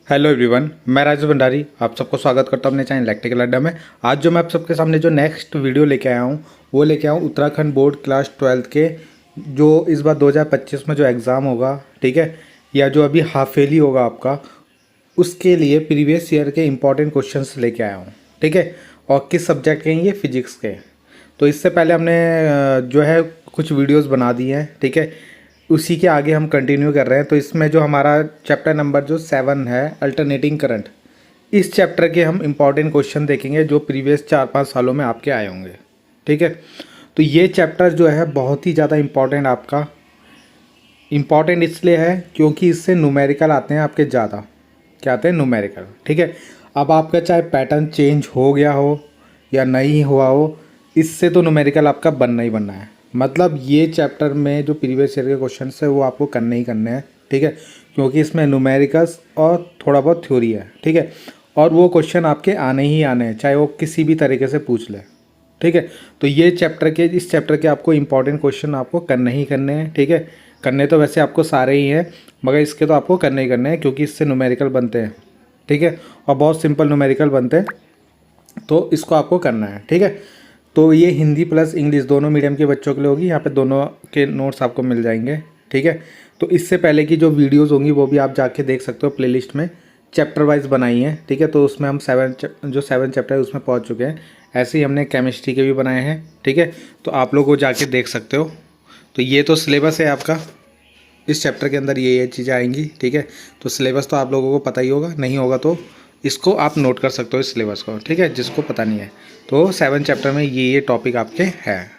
Hello everyone, मैं राजेश भंडारी आप सबको स्वागत करता हूं अपने चैनल इलेक्ट्रिकल अड्डा में। आज जो मैं आप सबके सामने जो नेक्स्ट वीडियो लेके आया हूं वो लेके आया हूं उत्तराखंड बोर्ड क्लास 12 के जो इस बार 2025 में जो एग्ज़ाम होगा, ठीक है, या जो अभी हाफ ईयरली होगा आपका, उसके लिए प्रीवियस ईयर के इंपॉर्टेंट क्वेश्चंस लेके आया हूँ, ठीक है। और किस सब्जेक्ट के हैं ये, फिजिक्स के। तो इससे पहले हमने जो है कुछ वीडियोस बना दिए हैं, ठीक है। उसी के आगे हम कंटिन्यू कर रहे हैं। तो इसमें जो हमारा चैप्टर नंबर जो 7 है, अल्टरनेटिंग करंट, इस चैप्टर के हम इंपॉर्टेंट क्वेश्चन देखेंगे जो प्रीवियस 4-5 सालों में आपके आए होंगे, ठीक है। तो ये चैप्टर जो है बहुत ही ज़्यादा इम्पॉर्टेंट आपका, इम्पॉर्टेंट इसलिए है क्योंकि इससे न्यूमेरिकल आते हैं आपके ज़्यादा। क्या आते हैं? न्यूमेरिकल, ठीक है। अब आपका चाहे पैटर्न चेंज हो गया हो या नहीं हुआ हो, इससे तो न्यूमेरिकल आपका बनना ही बनना है। मतलब ये चैप्टर में जो प्रीवियस ईयर के क्वेश्चन है वो आपको करने ही करने हैं, ठीक है, क्योंकि इसमें न्यूमेरिकल्स और थोड़ा बहुत थ्योरी है, ठीक है। और वो क्वेश्चन आपके आने ही आने हैं, चाहे वो किसी भी तरीके से पूछ ले, ठीक है। तो ये चैप्टर के, इस चैप्टर के आपको इंपॉर्टेंट क्वेश्चन आपको करने ही करने हैं, ठीक है। करने तो वैसे आपको सारे ही हैं, मगर इसके तो आपको करने ही करने हैं क्योंकि इससे न्यूमेरिकल बनते हैं, ठीक है। और बहुत सिंपल न्यूमेरिकल बनते हैं, तो इसको आपको करना है, ठीक है। तो ये हिंदी प्लस इंग्लिश दोनों मीडियम के बच्चों के लिए होगी। यहाँ पे दोनों के नोट्स आपको मिल जाएंगे, ठीक है। तो इससे पहले की जो वीडियोस होंगी वो भी आप जाके देख सकते हो, प्लेलिस्ट में चैप्टर वाइज बनाई है, ठीक है। तो उसमें हम 7 चैप्टर है उसमें पहुँच चुके हैं। ऐसे ही हमने केमिस्ट्री के भी बनाए हैं, ठीक है। तो आप लोग वो जाके देख सकते हो। तो ये तो सिलेबस है आपका, इस चैप्टर के अंदर ये चीज़ें आएंगी, ठीक है। तो सिलेबस तो आप लोगों को पता ही होगा, नहीं होगा तो इसको आप नोट कर सकते हो इस सिलेबस को, ठीक है, जिसको पता नहीं है। तो 7 चैप्टर में ये टॉपिक आपके हैं,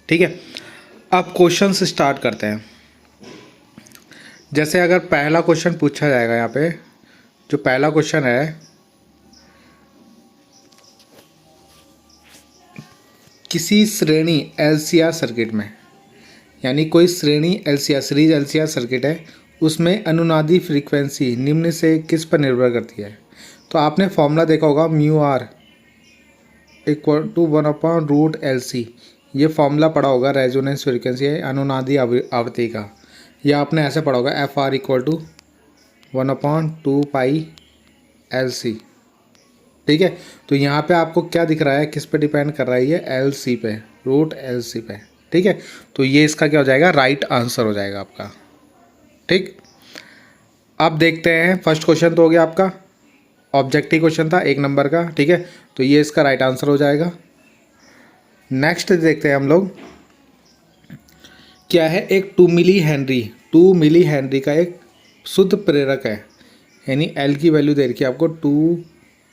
ठीक है। अब क्वेश्चन स्टार्ट करते हैं। जैसे अगर पहला क्वेश्चन पूछा जाएगा, यहाँ पे जो पहला क्वेश्चन है, किसी श्रेणी एलसीआर सर्किट में, यानी कोई श्रेणी एलसीआर सीरीज एलसीआर सर्किट है, उसमें अनुनादी फ्रीक्वेंसी निम्न से किस पर निर्भर करती है। तो आपने फॉर्मूला देखा होगा, mu R equal to 1/√LC। ये फॉर्मूला पढ़ा होगा, रेजोनेंस फ्रीक्वेंसी है अनुनादी आवृत्ति का। या आपने ऐसे पढ़ा होगा, FR इक्वल टू 1/2πLC, ठीक है। तो यहाँ पे आपको क्या दिख रहा है, किस पे डिपेंड कर रहा है ये, LC पे, √LC पे, ठीक है। तो ये इसका क्या हो जाएगा, राइट आंसर हो जाएगा आपका, ठीक। अब देखते हैं, फर्स्ट क्वेश्चन तो हो गया आपका, ऑब्जेक्टिव क्वेश्चन था 1 नंबर का, ठीक है। तो ये इसका राइट आंसर हो जाएगा। नेक्स्ट देखते हैं हम लोग, क्या है, एक 2 मिली हेनरी का एक शुद्ध प्रेरक है, यानी एल की वैल्यू दे रखी है आपको, टू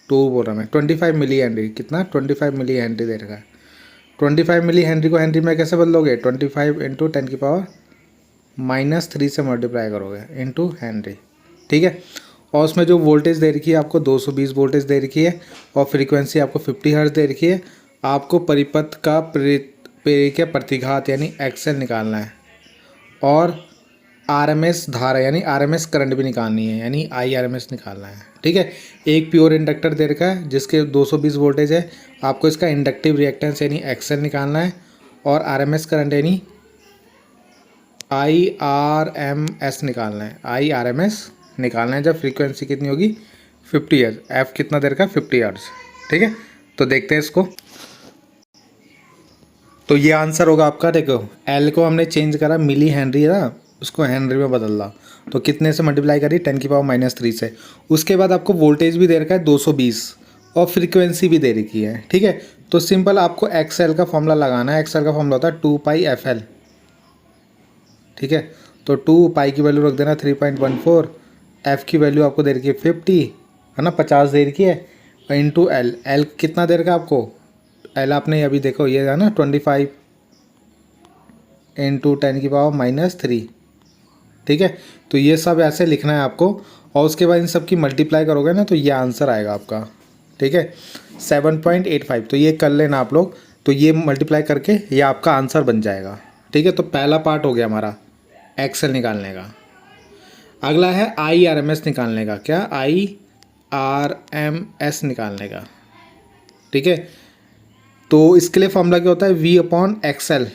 बोल रहा मैं, 25 मिली हेनरी, कितना, 25 मिली हेनरी दे रखा है। 25 मिली हेनरी को हेनरी में कैसे बदलोगे, 25 × 10⁻³ से मल्टीप्लाई करोगे इंटू हेनरी, ठीक है। और उसमें जो वोल्टेज दे रखी है आपको 220 वोल्टेज दे रखी है, और फ्रीक्वेंसी आपको 50 हर्ट्ज दे रखी है। आपको परिपथ का प्रेरक प्रतिघात यानी एक्सएल निकालना है, और आरएमएस धारा यानी आरएमएस करंट भी निकालनी है, यानी आईआरएमएस निकालना है, ठीक है। एक प्योर इंडक्टर दे रखा है जिसके 220 वोल्टेज है, आपको इसका इंडक्टिव रिएक्टेंस यानी एक्सएल निकालना है, और आरएमएस करंट यानी आईआरएमएस निकालना है, आईआरएमएस निकालना है जब फ्रीक्वेंसी कितनी होगी, 50 हर्ट्ज। एफ कितना देर का, 50 हर्ट्ज, ठीक है। तो देखते हैं इसको। तो ये आंसर होगा आपका, देखो एल को हमने चेंज करा, मिली हेनरी है ना, उसको हेनरी में बदल, तो कितने से मल्टीप्लाई करी, 10⁻³ से। उसके बाद आपको वोल्टेज भी दे रखा है 220, और फ्रीक्वेंसी भी दे रखी है, ठीक है। तो सिंपल आपको एक्सएल का फॉर्मूला लगाना है। एक्सएल का फॉर्मूला होता है 2πfl, ठीक है। तो 2π की वैल्यू रख देना 3.14, एफ की वैल्यू आपको दे रखी है 50 है ना, 50 दे रखी है, इंटू एल। एल कितना दे रखा है आपको, एल आपने अभी देखो ये है ना 25 × 10⁻³ ठीक है। तो ये सब ऐसे लिखना है आपको, और उसके बाद इन सब की मल्टीप्लाई करोगे ना तो ये आंसर आएगा आपका, ठीक है, 7.85। तो ये कर लेना आप लोग, तो ये मल्टीप्लाई करके ये आपका आंसर बन जाएगा, ठीक है। तो पहला पार्ट हो गया हमारा एक्सएल निकालने का। अगला है आईआरएमएस निकालने का, क्या, आईआरएमएस निकालने का, ठीक है। तो इसके लिए फॉर्मूला क्या होता है, V/XL।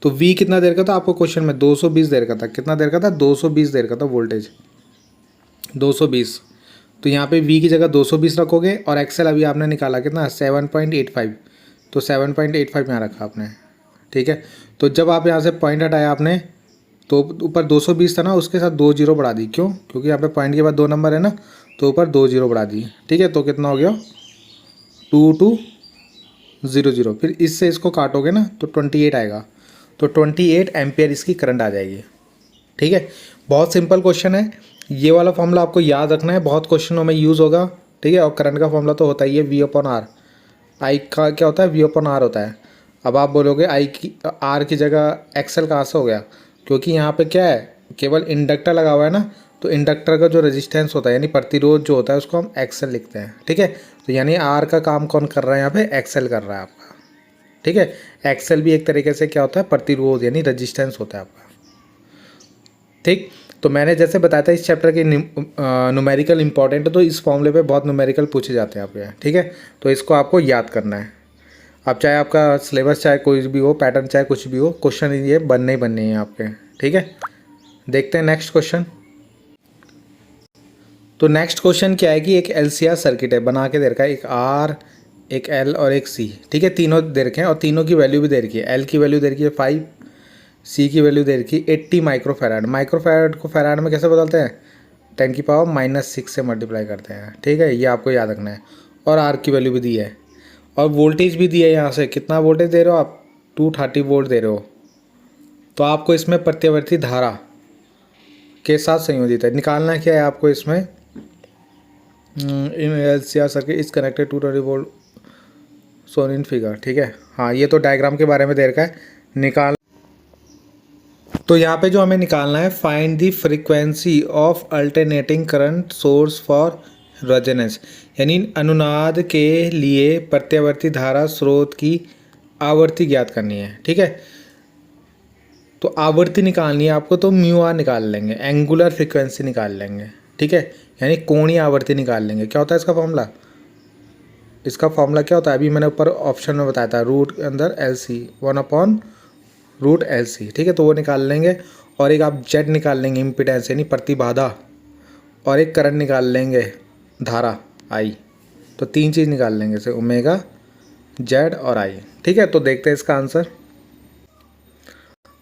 तो V कितना देर का था आपको क्वेश्चन में, 220 देर का था, कितना देर का था, 220 देर का था वोल्टेज, 220। तो यहाँ पे v की जगह 220 रखोगे और एक्सेल अभी आपने निकाला कितना 7.85, तो 7.85 यहाँ रखा आपने, ठीक है। तो जब आप यहाँ से पॉइंट हटाया आपने तो ऊपर 220 था ना, उसके साथ 2 जीरो बढ़ा दी, क्यों? क्योंकि यहाँ पे पॉइंट के बाद 2 नंबर है ना, तो ऊपर 2 जीरो बढ़ा दी, ठीक है। तो कितना हो गया 2200, फिर इससे इसको काटोगे ना तो 28 आएगा, तो 28 एम्पियर इसकी करंट आ जाएगी, ठीक है। बहुत सिंपल क्वेश्चन है, ये वाला फॉर्मूला आपको याद रखना है, बहुत क्वेश्चनों में यूज़ होगा, ठीक है। और करंट का फॉर्मूला तो होता ही है V/R, आई का क्या होता है V/R होता है। अब आप बोलोगे आई की आर की जगह एक्सेल कहाँ से हो गया? क्योंकि यहाँ पे क्या है, केवल इंडक्टर लगा हुआ है ना, तो इंडक्टर का जो रेजिस्टेंस होता है यानी प्रतिरोध जो होता है उसको हम एक्सेल लिखते हैं, ठीक है। तो यानी आर का काम कौन कर रहा है यहाँ पे? एक्सेल कर रहा है आपका, ठीक है। एक्सेल भी एक तरीके से क्या होता है? प्रतिरोध यानी रेजिस्टेंस होता है आपका, ठीक। तो मैंने जैसे बताया था इस चैप्टर के न्यूमेरिकल इंपॉर्टेंट है, तो इस फॉर्मूले पे बहुत न्यूमेरिकल पूछे जाते हैं आपके, ठीक है। तो इसको आपको याद करना है। अब चाहे आपका सिलेबस चाहे कोई भी हो, पैटर्न चाहे कुछ भी हो, क्वेश्चन ये बनने ही बनने हैं आपके, ठीक है। देखते हैं नेक्स्ट क्वेश्चन। तो नेक्स्ट क्वेश्चन क्या है कि एक LCR सर्किट है, बना के दे रखा है, एक R, एक L और एक C, ठीक है। तीनों दे रखे हैं और तीनों की वैल्यू भी दे रखी है। L की वैल्यू दे रखी है 5, C की वैल्यू दे रखी है 80 माइक्रोफैराड। माइक्रोफैराड को फैराड में कैसे बदलते हैं? 10⁻⁻6 से मल्टीप्लाई करते हैं, ठीक है। ये आपको याद रखना है। और R की वैल्यू भी दी है और वोल्टेज भी दी है। यहाँ से कितना वोल्टेज दे रहे हो आप? 230 वोल्ट दे रहे हो। तो आपको इसमें प्रत्यावर्ती धारा के साथ संयोजित है निकालना क्या है आपको इसमें? In LCR circuit is connected 230 volt shown in figure, ठीक है। हाँ, ये तो डायग्राम के बारे में दे रखा है, निकाल। तो यहाँ पे जो हमें निकालना है, find the frequency of alternating current source for resonance, यानी अनुनाद के लिए प्रत्यावर्ती धारा स्रोत की आवृत्ति ज्ञात करनी है, ठीक है। तो आवृत्ति निकालनी है आपको, तो μR निकाल लेंगे, एंगुलर फ्रीक्वेंसी निकाल लेंगे, ठीक है। यानी कोणीय आवृत्ति निकाल लेंगे। क्या होता है इसका फॉर्मूला? इसका फॉर्मूला क्या होता है? अभी मैंने ऊपर ऑप्शन में बताया था, रूट के अंदर LC 1/√LC, ठीक है। तो वो निकाल लेंगे। और एक आप जेड निकाल लेंगे, इम्पिडेंस यानी प्रतिबाधा, और एक करंट निकाल लेंगे, धारा I। तो 3 चीज़ निकाल लेंगे से ओमेगा, जेड और I, ठीक है। तो देखते हैं इसका आंसर।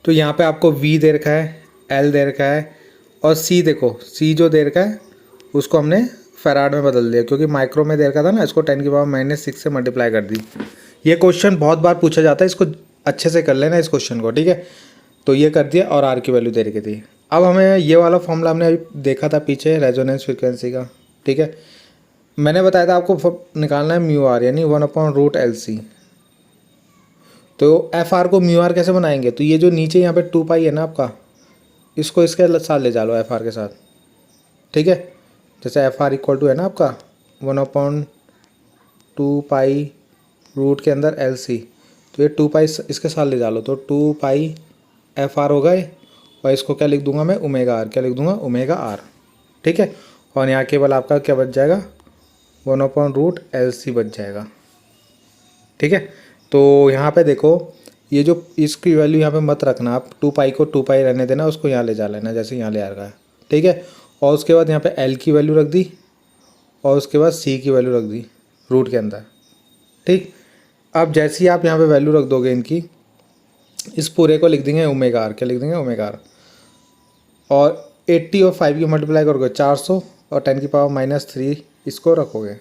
तो यहाँ पे आपको V दे रखा है, L दे रखा है और C देखो, C जो दे रखा है उसको हमने फैराड में बदल दिया, क्योंकि माइक्रो में दे रखा था ना, इसको 10⁻⁻6 से मल्टीप्लाई कर दी। ये क्वेश्चन बहुत बार पूछा जाता है, इसको अच्छे से कर लेना इस क्वेश्चन को, ठीक है। तो ये कर दिया और R की वैल्यू दे रखी थी। अब हमें ये वाला फॉर्मूला हमने अभी देखा था पीछे रेजोनेंस फ्रीक्वेंसी का, ठीक है। मैंने बताया था आपको निकालना है μR यानी 1/√LC। तो FR को μR कैसे बनाएंगे? तो ये जो नीचे यहाँ पे 2π है ना आपका, इसको इसके साथ ले जा लो FR के साथ, ठीक है। जैसे FR इक्वल टू है ना आपका 1/2π रूट के अंदर LC, तो ये 2π इसके साथ ले जा लो, तो 2π FR हो गए। और इसको क्या लिख दूंगा मैं? Omega R। क्या लिख दूंगा? ओमेगा R, ठीक है। और यहाँ केवल आपका क्या बच जाएगा? 1/√LC बच जाएगा, ठीक है। तो यहाँ पे देखो, ये जो इसकी वैल्यू यहाँ पे मत रखना आप, 2π को 2π रहने देना, उसको यहाँ ले जा लेना जैसे यहाँ ले आ रहा है, ठीक है। और उसके बाद यहाँ पे L की वैल्यू रख दी और उसके बाद C की वैल्यू रख दी रूट के अंदर, ठीक। अब जैसे ही आप यहाँ पे वैल्यू रख दोगे इनकी, इस पूरे को लिख देंगे ओमेगा R। क्या लिख देंगे? Omega R। और 80 और 5 की मल्टीप्लाई करोगे 400 और 10⁻⁻3 इसको रखोगे।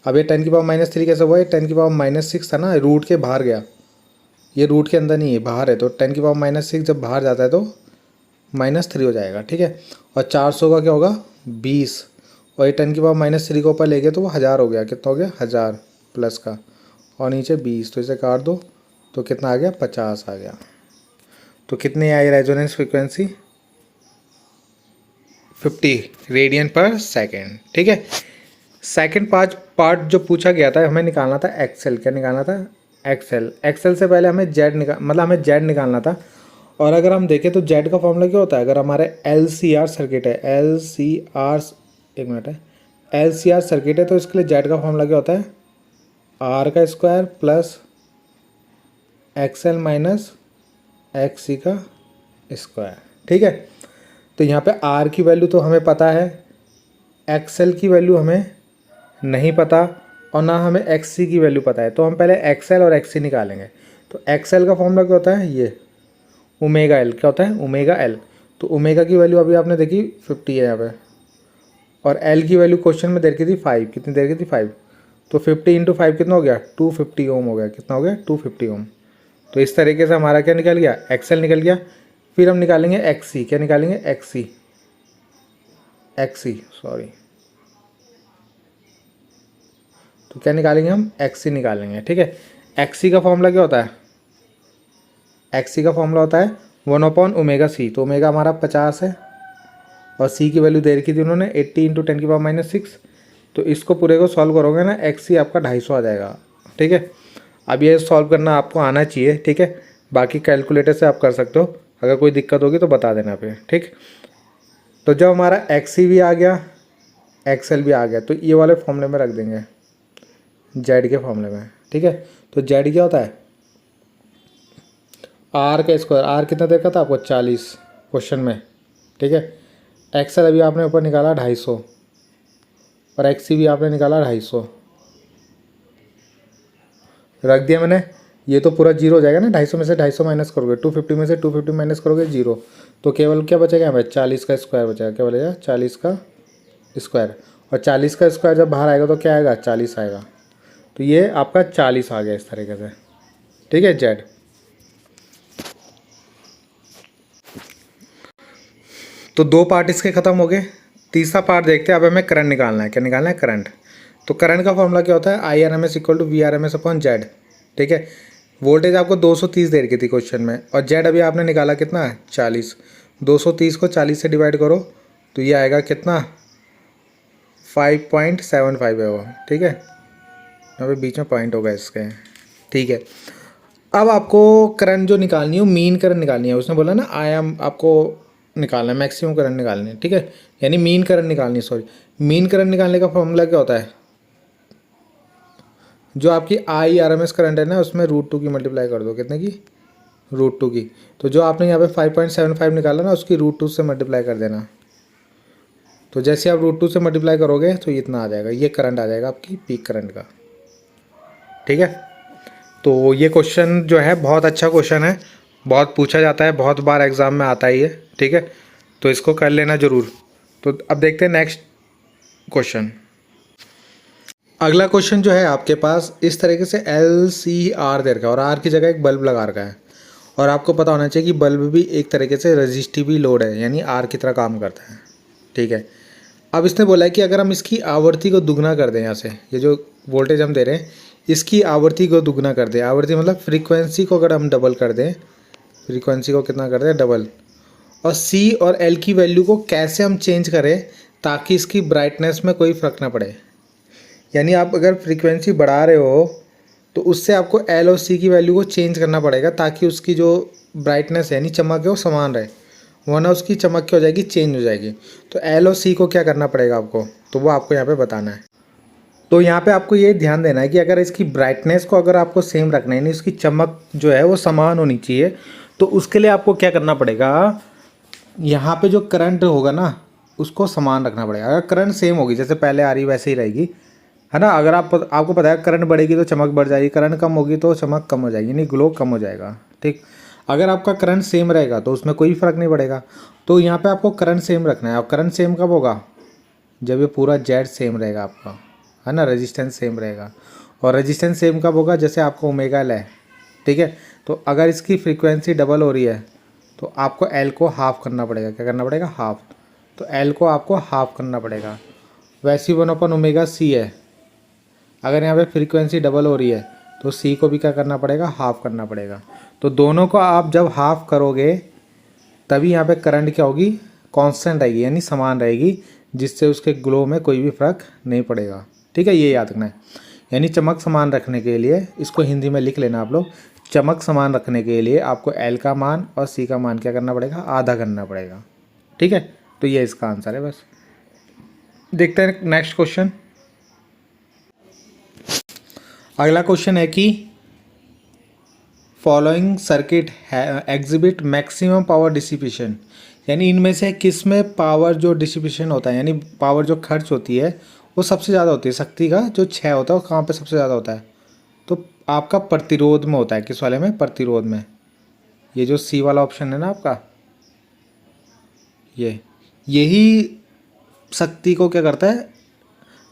अब ये 10⁻⁻3 कैसे हुआ? 10⁻⁻6 था ना, रूट के बाहर गया, ये रूट के अंदर नहीं है, बाहर है। तो 10⁻⁻6 जब बाहर जाता है तो -3 हो जाएगा, ठीक है। और 400 का क्या होगा? 20। और ये 10⁻⁻3 को ऊपर ले गए तो वो 1000 हो गया। कितना हो गया? 1000 प्लस का और नीचे 20, तो इसे काट दो तो कितना आ गया? 50 आ गया। तो कितनी आई रेजोनेंस फ्रीक्वेंसी? 50 रेडियन पर सेकेंड, ठीक है। सेकंड पार्ट जो पूछा गया था, हमें निकालना था एक्सेल। क्या निकालना था? एक्सेल। एक्सेल से पहले हमें हमें जेड निकालना था। और अगर हम देखें तो जेड का फॉर्मूला क्या होता है? अगर हमारे LCR सर्किट है, LCR सर्किट है, तो इसके लिए जेड का फॉर्मूला क्या होता है? R का square plus XL minus XC का स्क्वायर, ठीक है। तो यहाँ पे R की वैल्यू तो हमें पता है एक्सएल की वैल्यू हमें नहीं पता और ना हमें एक्ससी की वैल्यू पता है, तो हम पहले एक्सएल और एक्ससी निकालेंगे। तो एक्सएल का फॉर्मूला क्या होता है, ये ओमेगा एल, क्या होता है ओमेगा एल। तो ओमेगा की वैल्यू अभी आपने देखी 50 है यहाँ पे, और एल की वैल्यू क्वेश्चन में दे रखी थी 5, कितनी दे रखी थी 5। तो 50 इंटू 5 कितना हो गया 250 ओम हो गया, कितना हो गया 250 ओम। तो इस तरीके से हमारा क्या निकल गया, एक्सएल निकल गया। फिर हम निकालेंगे एक्ससी, क्या निकालेंगे एक्ससी, एक्ससी सॉरी, तो क्या निकालेंगे हम एक्ससी निकालेंगे, ठीक है। एक्ससी का फॉर्मूला क्या होता है, एक्ससी का फॉर्मूला होता है 1/ओमेगा सी। तो ओमेगा हमारा 50 है और सी की वैल्यू दे रखी थी उन्होंने 80 इंटू 10⁻⁻6। तो इसको पूरे को सॉल्व करोगे ना, एक्ससी आपका 250 आ जाएगा, ठीक है। अब ये सॉल्व करना आपको आना चाहिए, ठीक है। बाकी कैलकुलेटर से आप कर सकते हो, अगर कोई दिक्कत होगी तो बता देना फिर, ठीक। तो जब हमारा एक्ससी भी आ गया, एक्सएल भी आ गया, तो ये वाले फॉर्मूले में रख देंगे, जेड के फॉर्मूले में, ठीक है। तो जेड क्या होता है आर का स्क्वायर, आर कितना देखा था आपको 40 क्वेश्चन में, ठीक है। एक्सएल अभी आपने ऊपर निकाला 250 और एक्ससी भी आपने निकाला 250, रख दिया मैंने। ये तो पूरा जीरो हो जाएगा ना, 250 में से 250 माइनस करोगे, 250 में से 250 माइनस करोगे जीरो, तो केवल क्या बचेगा हमें 40 का स्क्वायर बचेगा, क्या बचेगा 40 का स्क्वायर। और 40 का स्क्वायर जब बाहर आएगा तो क्या आएगा 40 आएगा। तो ये आपका 40 आ गया इस तरीके से, ठीक है जेड। तो 2 पार्ट इसके ख़त्म हो गए। तीसरा पार्ट देखते हैं। अब हमें करंट निकालना है, क्या निकालना है करंट। तो करंट का फॉर्मूला क्या होता है IRMS equal to VRMS upon Z, ठीक है। वोल्टेज आपको 230 दे रखी थी क्वेश्चन में, और जेड अभी आपने निकाला कितना है 40। 230 को 40 से डिवाइड करो तो ये आएगा कितना 5.75 है वो, ठीक है। यहाँ पे बीच में पॉइंट होगा इसके, ठीक है। अब आपको करंट जो निकालनी है मीन करंट निकालनी है, उसने बोला ना आयाम आपको निकालना है, मैक्सिमम करंट निकालनी है, ठीक है। यानी मीन करंट निकालनी है, सॉरी। मीन करंट निकालने का फॉर्मूला क्या होता है, जो आपकी IRMS करंट है ना उसमें √2 की मल्टीप्लाई कर दो, कितने की √2 की। तो जो आपने यहाँ पे 5.75 निकाला ना उसकी √2 से मल्टीप्लाई कर देना। तो जैसे आप √2 से मल्टीप्लाई करोगे तो इतना आ जाएगा, ये करंट आ जाएगा आपकी पीक करंट का, ठीक है। तो ये क्वेश्चन जो है बहुत अच्छा क्वेश्चन है, बहुत पूछा जाता है, बहुत बार एग्ज़ाम में आता ही है, ठीक है। तो इसको कर लेना ज़रूर। तो अब देखते हैं नेक्स्ट क्वेश्चन। अगला क्वेश्चन जो है आपके पास इस तरीके से LCR दे रखा है और आर की जगह एक बल्ब लगा रखा है, और आपको पता होना चाहिए कि बल्ब भी एक तरीके से रजिस्टिव लोड है, यानी आर की तरह काम करता है, ठीक है। अब इसने बोला है कि अगर हम इसकी आवृत्ति को दुगना कर दें, यहाँ से ये जो वोल्टेज हम दे रहे हैं इसकी आवृत्ति को दुगना कर दें, आवृत्ति मतलब फ्रीक्वेंसी को अगर हम डबल कर दें, फ्रीक्वेंसी को कितना कर दें डबल, और C और L की वैल्यू को कैसे हम चेंज करें ताकि इसकी ब्राइटनेस में कोई फ़र्क ना पड़े। यानी आप अगर फ्रीक्वेंसी बढ़ा रहे हो तो उससे आपको L और C की वैल्यू को चेंज करना पड़ेगा ताकि उसकी जो ब्राइटनेस है यानी चमक है वो समान रहे, वरना उसकी चमक क्या हो जाएगी चेंज हो जाएगी। तो L और C को क्या करना पड़ेगा आपको, तो वो आपको यहाँ पे बताना है। तो यहाँ पे आपको ये ध्यान देना है कि अगर इसकी ब्राइटनेस को अगर आपको सेम रखना है यानी इसकी चमक जो है वो समान होनी चाहिए, तो उसके लिए आपको क्या करना पड़ेगा, यहाँ पे जो करंट होगा ना उसको समान रखना पड़ेगा। अगर करंट सेम होगी जैसे पहले आ रही वैसे ही रहेगी, है ना। अगर आपको पता है करंट बढ़ेगी तो चमक बढ़ जाएगी, करंट कम होगी तो चमक कम हो जाएगी, यानी ग्लो कम हो जाएगा, ठीक। अगर आपका करंट सेम रहेगा तो उसमें कोई फ़र्क नहीं पड़ेगा। तो यहाँ पे आपको करंट सेम रखना है। अब करंट सेम कब होगा, जब ये पूरा जेड सेम रहेगा आपका, है ना, रेजिस्टेंस सेम रहेगा। और रेजिस्टेंस सेम कब होगा, जैसे आपको ओमेगा एल है, ठीक है। तो अगर इसकी फ्रीक्वेंसी डबल हो रही है तो आपको एल को हाफ़ करना पड़ेगा, क्या करना पड़ेगा हाफ़। तो एल को आपको हाफ़ करना पड़ेगा। वैसे 1/ओमेगा सी है, अगर यहाँ पे फ्रीक्वेंसी डबल हो रही है तो सी को भी क्या करना पड़ेगा हाफ़ करना पड़ेगा। तो दोनों को आप जब हाफ़ करोगे तभी यहाँ पे करंट क्या होगी कांस्टेंट रहेगी, यानी समान रहेगी, जिससे उसके ग्लो में कोई भी फ़र्क नहीं पड़ेगा, ठीक है। ये याद रखना है। यानी चमक समान रखने के लिए, इसको हिंदी में लिख लेना आप लोग, चमक समान रखने के लिए आपको एल का मान और सी का मान क्या करना पड़ेगा आधा करना पड़ेगा, ठीक है। तो ये इसका आंसर है। बस देखते हैं नेक्स्ट क्वेश्चन। अगला क्वेश्चन है कि following circuit exhibit maximum power dissipation, यानी इनमें से किस में पावर जो डिसिपेशन होता है, यानी पावर जो खर्च होती है वो सबसे ज़्यादा होती है, शक्ति का जो क्षय होता है वो कहाँ पे सबसे ज़्यादा होता है? तो आपका प्रतिरोध में होता है। किस वाले में? प्रतिरोध में। ये जो सी वाला ऑप्शन है ना आपका, यही शक्ति को क्या करता है?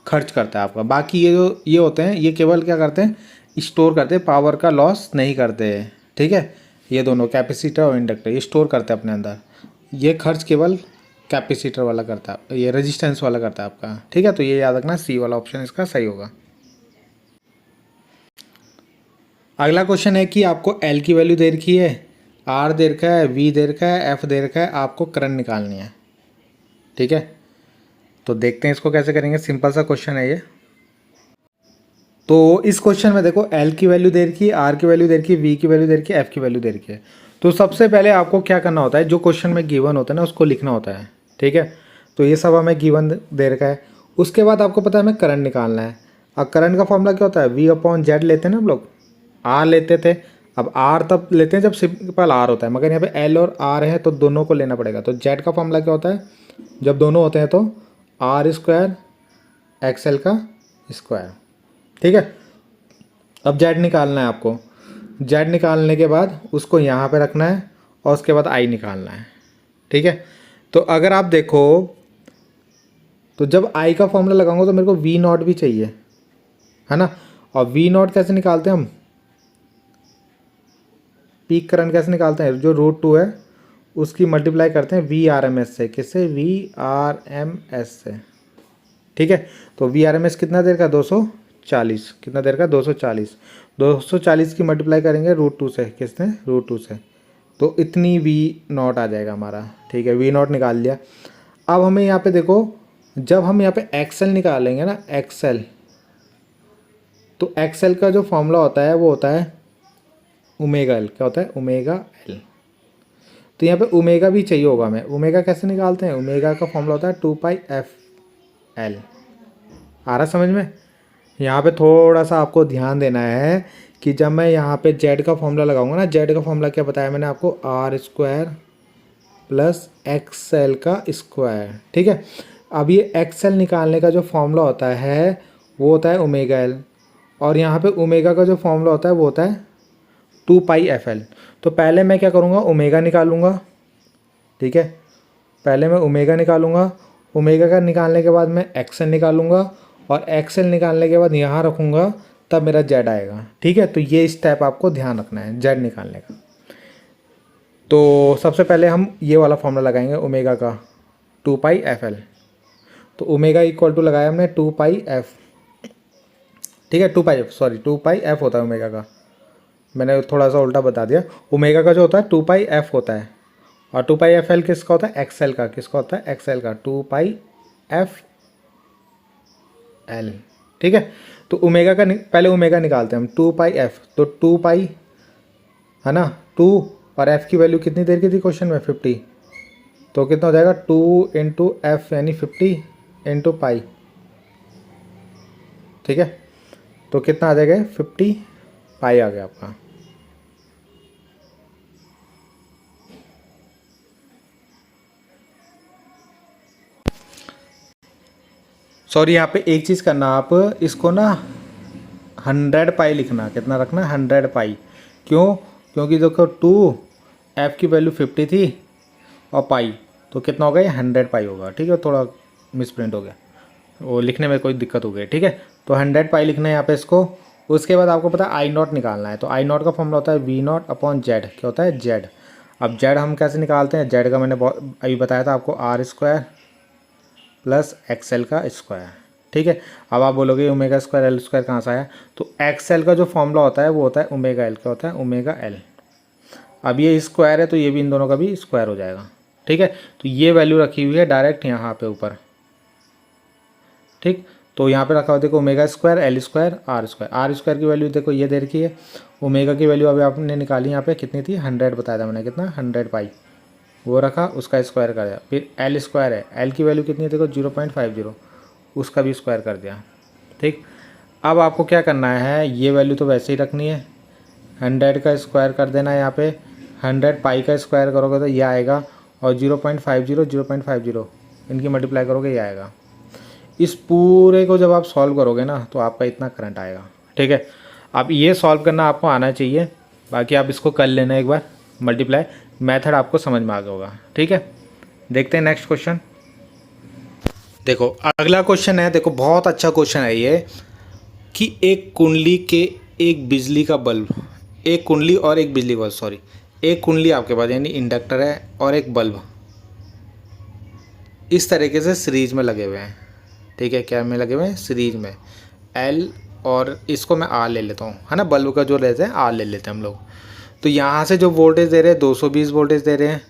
खर्च करता है आपका। बाकी ये जो ये होते हैं ये केवल क्या करते हैं? स्टोर करते हैं, पावर का लॉस नहीं करते हैं। ठीक है, ये दोनों कैपेसिटर और इंडक्टर ये स्टोर करते हैं अपने अंदर। ये खर्च केवल कैपेसिटर वाला करता है, ये रेजिस्टेंस वाला करता है आपका। ठीक है, तो ये याद रखना, सी वाला ऑप्शन इसका सही होगा। अगला क्वेश्चन है कि आपको एल की वैल्यू दे रखी है, आर दे रखा है, वी दे रखा है, एफ दे रखा है, आपको करंट निकालनी है। ठीक है, तो देखते हैं इसको कैसे करेंगे। सिंपल सा क्वेश्चन है ये। तो इस क्वेश्चन में देखो एल की वैल्यू दे रखी है, आर की वैल्यू दे रखी है, वी की वैल्यू दे रखी है, एफ की वैल्यू दे रखी है। तो सबसे पहले आपको क्या करना होता है, जो क्वेश्चन में गिवन होता है ना उसको लिखना होता है। ठीक है, तो ये सब हमें गिवन दे रखा है। उसके बाद आपको पता है हमें करंट निकालना है। अब करंट का फॉर्मूला क्या होता है? वी अपॉन जेड लेते हैं ना हम लोग, आर लेते थे। अब आर तब लेते हैं जब सिंपल आर होता है, मगर यहाँ पे एल और आर है तो दोनों को लेना पड़ेगा। तो जेड का फॉर्मूला क्या होता है? जब दोनों होते हैं तो आर स्क्वायर एक्सएल का स्क्वायर। ठीक है, अब जेड निकालना है आपको। जेड निकालने के बाद उसको यहाँ पे रखना है और उसके बाद आई निकालना है। ठीक है, तो अगर आप देखो तो जब आई का फॉर्मूला लगाऊंगा तो मेरे को वी नॉट भी चाहिए, है ना। और वी नॉट कैसे निकालते हैं हम? पीक करंट कैसे निकालते हैं? जो √2 है उसकी मल्टीप्लाई करते हैं वी आर एम एस से। किससे? वी आर एम एस से। ठीक है, तो वी आर एम एस कितना देर का? 240। कितना देर का? 240। 240 की मल्टीप्लाई करेंगे √2 से। किसने? √2 से। तो इतनी वी नॉट आ जाएगा हमारा। ठीक है, वी नॉट निकाल लिया। अब हमें यहाँ पे देखो, जब हम यहाँ पे एक्सएल निकालेंगे ना, एक्सएल, तो एक्सएल का जो फॉर्मूला होता है वो होता है ओमेगा एल। क्या होता है? Omega L. तो यहाँ पे ओमेगा भी चाहिए होगा हमें। ओमेगा कैसे निकालते हैं? ओमेगा का फॉर्मूला होता है 2πf_L। आ रहा समझ में? यहाँ पे थोड़ा सा आपको ध्यान देना है कि जब मैं यहाँ पे जेड का फॉर्मूला लगाऊंगा ना, जेड का फॉर्मूला क्या बताया मैंने आपको? आर स्क्वायर प्लस एक्सएल का स्क्वायर। ठीक है, अब ये एक्सएल निकालने का जो फॉर्मूला होता है वो होता है ओमेगा एल, और यहाँ पे ओमेगा का जो फॉर्मूला होता है वो होता है 2πfL। तो पहले मैं क्या करूँगा? ओमेगा निकालूंगा। ठीक है, पहले मैं ओमेगा निकालूंगा। ओमेगा का निकालने के बाद मैं एक्सएल निकालूंगा, और एक्सएल निकालने के बाद यहाँ रखूँगा, तब मेरा जेड आएगा। ठीक है, तो ये स्टेप आपको ध्यान रखना है जेड निकालने का। तो सबसे पहले हम ये वाला फॉर्मूला लगाएंगे ओमेगा का 2πfL। तो ओमेगा इक्वल टू लगाया हमने 2πf। ठीक है, 2πf होता है ओमेगा का। मैंने थोड़ा सा उल्टा बता दिया। ओमेगा का जो होता है 2πf होता है, और 2πfL किसका होता है? एक्सएल का। किसका होता है? एक्सएल का 2πfL। ठीक है, तो ओमेगा का पहले ओमेगा निकालते हैं हम 2πf। तो 2π है ना, 2 और f की वैल्यू कितनी देर की थी क्वेश्चन में? 50। तो कितना हो जाएगा? 2 × f यानी 50 × π। ठीक है, तो कितना आ जाएगा? 50 π आ गया आपका। सॉरी, यहाँ पे एक चीज़ करना, आप इसको ना 100 π लिखना। कितना रखना? 100 π। क्यों? क्योंकि देखो 2f की वैल्यू 50 थी और पाई, तो कितना होगा? ये 100 π होगा। ठीक है, थोड़ा मिसप्रिंट हो गया, वो लिखने में कोई दिक्कत हो गई। ठीक है, तो 100 π लिखना है यहाँ पे इसको। उसके बाद आपको पता है आई नॉट निकालना है। तो आई नॉट का फॉर्मूला होता है वी नॉट अपॉन जेड। क्या होता है? जेड। अब जेड हम कैसे निकालते हैं? जेड का मैंने अभी बताया था आपको, आर स्क्वायर प्लस एक्सएल का स्क्वायर। ठीक है, अब आप बोलोगे ओमेगा स्क्वायर एल स्क्वायर कहाँ से आया? तो एक्सएल का जो फॉर्मूला होता है वो होता है ओमेगा एल। क्या होता है? Omega L. अब ये स्क्वायर है तो ये भी इन दोनों का भी स्क्वायर हो जाएगा। ठीक है, तो ये वैल्यू रखी हुई है डायरेक्ट यहाँ पे ऊपर। ठीक, तो यहाँ पे रखा हुआ देखो omega square L square R square. R square की वैल्यू देखो ये दे रखी है। ओमेगा की वैल्यू अभी आपने निकाली यहाँ पे कितनी थी? 100 बताया था मैंने। कितना? 100 π। वो रखा, उसका स्क्वायर कर दिया। फिर एल स्क्वायर है, एल की वैल्यू कितनी है देखो 0.50, उसका भी स्क्वायर कर दिया। ठीक, अब आपको क्या करना है? ये वैल्यू तो वैसे ही रखनी है 100 का स्क्वायर कर देना यहाँ पे, 100 पाई का स्क्वायर करोगे तो ये आएगा, और 0.50 इनकी मल्टीप्लाई करोगे ये आएगा। इस पूरे को जब आप सॉल्व करोगे ना तो आपका इतना करंट आएगा। ठीक है, अब ये सॉल्व करना आपको आना चाहिए, बाकी आप इसको कर लेना एक बार मल्टीप्लाई, मेथड आपको समझ में आ गया होगा। ठीक है, देखते हैं नेक्स्ट क्वेश्चन। देखो अगला क्वेश्चन है, देखो बहुत अच्छा क्वेश्चन है ये, कि एक कुंडली के एक बिजली का बल्ब, एक कुंडली और एक बिजली बल्ब, सॉरी एक कुंडली आपके पास यानी इंडक्टर है और एक बल्ब इस तरीके से सीरीज में लगे हुए हैं। ठीक है, क्या में लगे हुए हैं, सीरीज में, एल और इसको मैं आर ले लेता हूँ, है ना, बल्ब का जो लेते हैं आर ले लेते हैं हम लोग। तो यहाँ से जो वोल्टेज दे रहे हैं 220 वोल्टेज दे रहे हैं,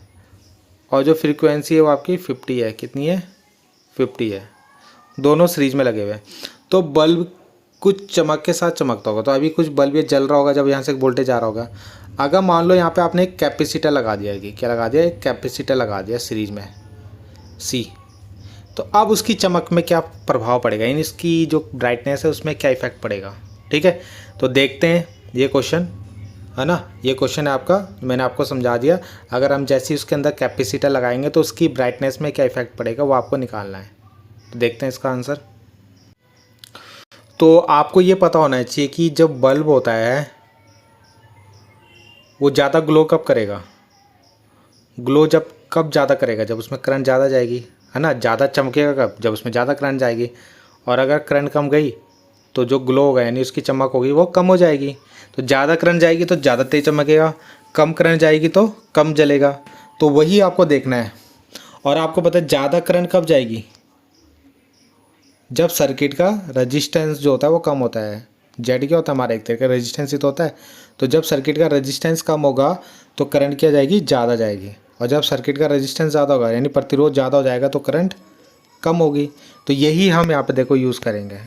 और जो फ्रीक्वेंसी है वो आपकी 50 है, कितनी है, 50 है, दोनों सीरीज में लगे हुए हैं। तो बल्ब कुछ चमक के साथ चमकता होगा, तो अभी कुछ बल्ब ये जल रहा होगा जब यहाँ से वोल्टेज आ रहा होगा। अगर मान लो यहाँ पे आपने एक कैपेसिटर लगा दिया है, क्या लगा दिया, एक कैपेसिटर लगा दिया सीरीज में सी, तो अब उसकी चमक में क्या प्रभाव पड़ेगा, यानी इसकी जो ब्राइटनेस है उसमें क्या इफेक्ट पड़ेगा। ठीक है, तो देखते हैं ये क्वेश्चन, है ना, ये क्वेश्चन है आपका, मैंने आपको समझा दिया। अगर हम जैसे उसके अंदर कैपेसिटर लगाएंगे तो उसकी ब्राइटनेस में क्या इफेक्ट पड़ेगा वो आपको निकालना है। तो देखते हैं इसका आंसर। तो आपको ये पता होना चाहिए कि जब बल्ब होता है वो ज़्यादा ग्लो कब करेगा, ग्लो जब कब ज़्यादा करेगा, जब उसमें करंट ज़्यादा जाएगी, है ना, ज़्यादा चमकेगा कब, जब उसमें ज़्यादा करंट जाएगी। और अगर करंट कम गई तो जो ग्लो होगा यानी उसकी चमक होगी वो कम हो जाएगी। तो ज़्यादा करंट जाएगी तो ज़्यादा तेज चमकेगा, कम करंट जाएगी तो कम जलेगा। तो वही आपको देखना है। और आपको पता है ज़्यादा करंट कब जाएगी, जब सर्किट का रजिस्टेंस जो होता है वो कम होता है। जेड क्या होता है, हमारा एक तरह का रजिस्टेंस ही तो होता है। तो जब सर्किट का रजिस्टेंस कम होगा तो करंट क्या जाएगी, ज़्यादा जाएगी। और जब सर्किट का रजिस्टेंस ज़्यादा होगा यानी प्रतिरोध ज़्यादा हो जाएगा तो करंट कम होगी। तो यही हम यहाँ पे देखो यूज़ करेंगे।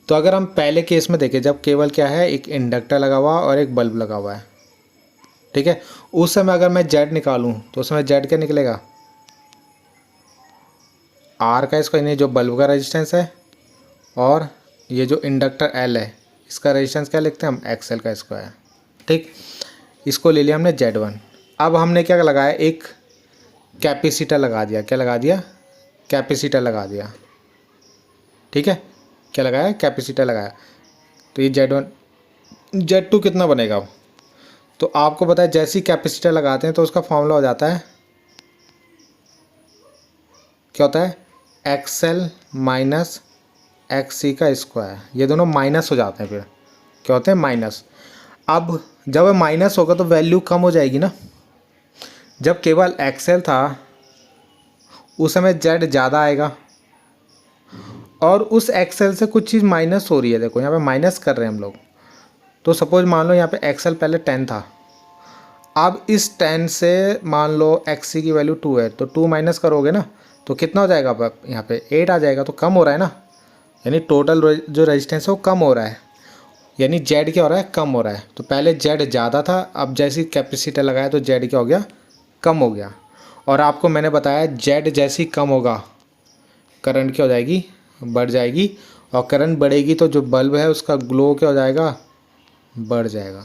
तो अगर हम पहले केस में देखें जब केवल क्या है, एक इंडक्टर लगा हुआ और एक बल्ब लगा हुआ है, ठीक है, उस समय अगर मैं जेड निकालूं तो उस समय जेड क्या निकलेगा, आर का इसका यानी जो बल्ब का रेजिस्टेंस है, और ये जो इंडक्टर एल है इसका रेजिस्टेंस क्या लिखते हैं हम, एक्स एल का स्क्वायर। ठीक, इसको ले लिया हमने Z1। अब हमने क्या लगाया, एक कैपेसिटर लगा दिया, क्या लगा दिया, कैपेसिटर लगा दिया। ठीक है, क्या लगाया, कैपेसिटर लगाया। तो ये Z1 Z2 कितना बनेगा अब, तो आपको पता है जैसे ही कैपेसिटर लगाते हैं तो उसका फॉर्मूला हो जाता है, क्या होता है, एक्स एल माइनस एक्स सी का स्क्वायर। ये दोनों माइनस हो जाते हैं, फिर क्या होते हैं, माइनस। अब जब माइनस होगा तो वैल्यू कम हो जाएगी ना। जब केवल एक्सएल था उस समय जेड ज़्यादा आएगा, और उस एक्सएल से कुछ चीज़ माइनस हो रही है, देखो यहाँ पे माइनस कर रहे हैं हम लोग। तो सपोज मान लो यहाँ पे एक्सएल पहले 10 था, अब इस 10 से मान लो एक्स की वैल्यू 2 है, तो 2 माइनस करोगे ना तो कितना हो जाएगा, अब यहाँ पे 8 आ जाएगा। तो कम हो रहा है ना, यानी टोटल जो रेजिस्टेंस है वो कम हो रहा है, यानी जेड क्या हो रहा है, कम हो रहा है। तो पहले जेड ज़्यादा था, अब जैसे कैपेसिटर लगाया तो जेड क्या हो गया, कम हो गया। और आपको मैंने बताया जेड जैसे ही कम होगा करंट क्या हो जाएगी, बढ़ जाएगी। और करंट बढ़ेगी तो जो बल्ब है उसका ग्लो क्या हो जाएगा, बढ़ जाएगा।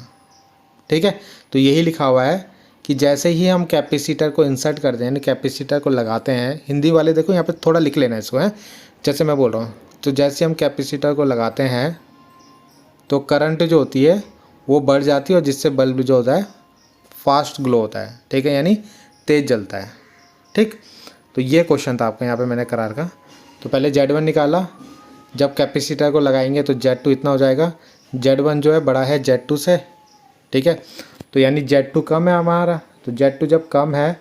ठीक है, तो यही लिखा हुआ है कि जैसे ही हम कैपेसिटर को इंसर्ट करते हैं यानी कैपेसिटर को लगाते हैं, हिंदी वाले देखो यहाँ पे थोड़ा लिख लेना इसको है, जैसे मैं बोल रहा हूँ। तो जैसे हम कैपेसिटर को लगाते हैं तो करंट जो होती है वो बढ़ जाती है, और जिससे बल्ब जो होता है फास्ट ग्लो होता है। ठीक है, यानी तेज़ जलता है। ठीक, तो ये क्वेश्चन था आपका यहाँ पे मैंने करार का। तो पहले Z1 निकाला, जब कैपेसिटर को लगाएंगे तो Z2 इतना हो जाएगा। Z1 जो है बड़ा है Z2 से, ठीक है, तो यानी Z2 कम है हमारा। तो Z2 जब कम है,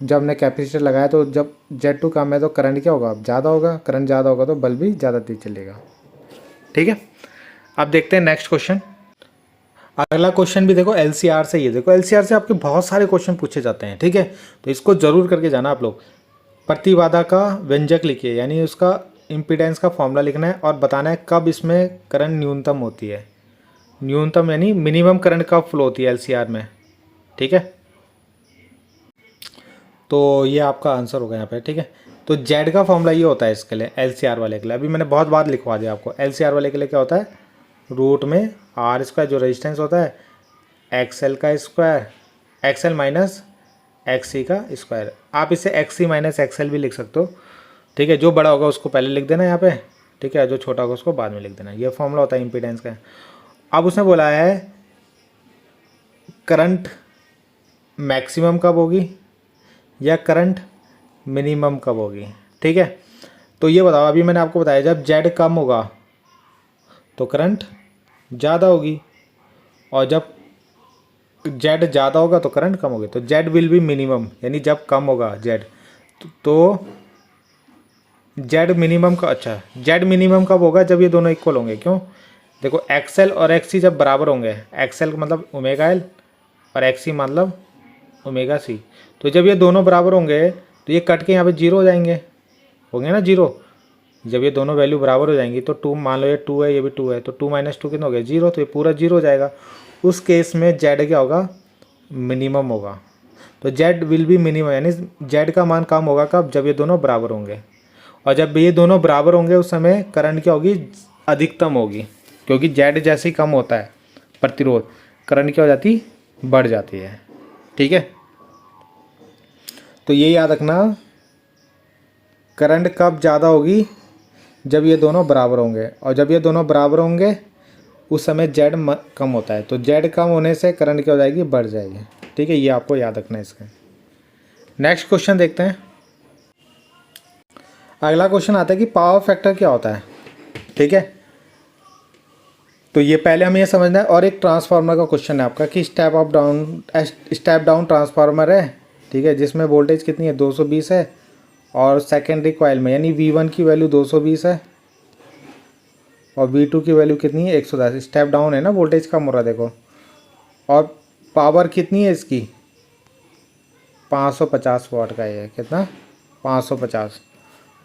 जब हमने कैपेसिटर लगाया तो जब Z2 कम है तो करंट क्या होगा, अब ज़्यादा होगा। करंट ज़्यादा होगा तो बल्ब भी ज़्यादा तेज चलेगा। ठीक है, अब देखते हैं नेक्स्ट क्वेश्चन। अगला क्वेश्चन भी देखो LCR से ही है। देखो LCR से आपके बहुत सारे क्वेश्चन पूछे जाते हैं। ठीक है, तो इसको ज़रूर करके जाना आप लोग। प्रतिबाधा का व्यंजक लिखिए, यानी उसका इम्पीडेंस का फॉर्मूला लिखना है और बताना है कब इसमें करंट न्यूनतम होती है। न्यूनतम यानी मिनिमम करंट कब फ्लो होती है LCR में। ठीक है, तो ये आपका आंसर होगा यहाँ पे। ठीक है, तो जेड का फॉर्मूला ये होता है इसके लिए, LCR वाले के लिए। अभी मैंने बहुत बार लिखवा दिया आपको। LCR वाले के लिए क्या होता है, रूट में आर इसका जो रेजिस्टेंस होता है एक्सएल का स्क्वायर, एक्सएल माइनस एक्सी का स्क्वायर। आप इसे एक्सी माइनस एक्सएल भी लिख सकते हो, ठीक है। जो बड़ा होगा उसको पहले लिख देना यहाँ पे, ठीक है, जो छोटा होगा उसको बाद में लिख देना। ये फॉर्मूला होता है इम्पीडेंस का। अब उसने बोला है करंट मैक्सिमम कब होगी या करंट मिनिमम कब होगी, ठीक है। तो ये बताओ, अभी मैंने आपको बताया जब जेड कम होगा तो करंट ज़्यादा होगी, और जब जेड ज़्यादा होगा तो करंट कम होगी। तो जेड विल बी मिनिमम, यानी जब कम होगा जेड तो जेड मिनिमम का, अच्छा जेड मिनिमम कब होगा, जब ये दोनों इक्वल होंगे। क्यों, देखो एक्सएल और एक्सी जब बराबर होंगे, एक्सएल मतलब ओमेगा एल और एक्सी मतलब ओमेगा सी, तो जब ये दोनों बराबर होंगे तो ये कट के यहाँ पे जीरो हो जाएंगे, होंगे ना जीरो। जब ये दोनों वैल्यू बराबर हो जाएंगी तो टू, मान लो ये टू है ये भी टू है, तो टू माइनस टू कितना हो गया, जीरो, तो ये पूरा जीरो हो जाएगा। उस केस में जेड क्या होगा, मिनिमम होगा। तो जेड विल बी मिनिमम, यानी जेड का मान कम होगा कब, जब ये दोनों बराबर होंगे। और जब ये दोनों बराबर होंगे उस समय करंट क्या होगी, अधिकतम होगी, क्योंकि जेड जैसे ही कम होता है प्रतिरोध, करंट क्या हो जाती, बढ़ जाती है, ठीक है। तो ये याद रखना, करंट कब ज़्यादा होगी, जब ये दोनों बराबर होंगे, और जब ये दोनों बराबर होंगे उस समय जेड कम होता है। तो जेड कम होने से करंट क्या हो जाएगी, बढ़ जाएगी, ठीक है। ये आपको याद रखना है इसका। नेक्स्ट क्वेश्चन देखते हैं। अगला क्वेश्चन आता है कि पावर फैक्टर क्या होता है, ठीक है। तो ये पहले हमें ये समझना है। और एक ट्रांसफार्मर का क्वेश्चन है आपका कि स्टेप डाउन ट्रांसफार्मर है, ठीक है, जिसमें वोल्टेज कितनी है, 220 है, और सेकेंडरी कॉइल में यानी V1 की वैल्यू 220 है और V2 की वैल्यू कितनी है, 110। स्टेप डाउन है ना, वोल्टेज कम हो रहा है देखो। और पावर कितनी है इसकी, 550 वाट का है। कितना, 550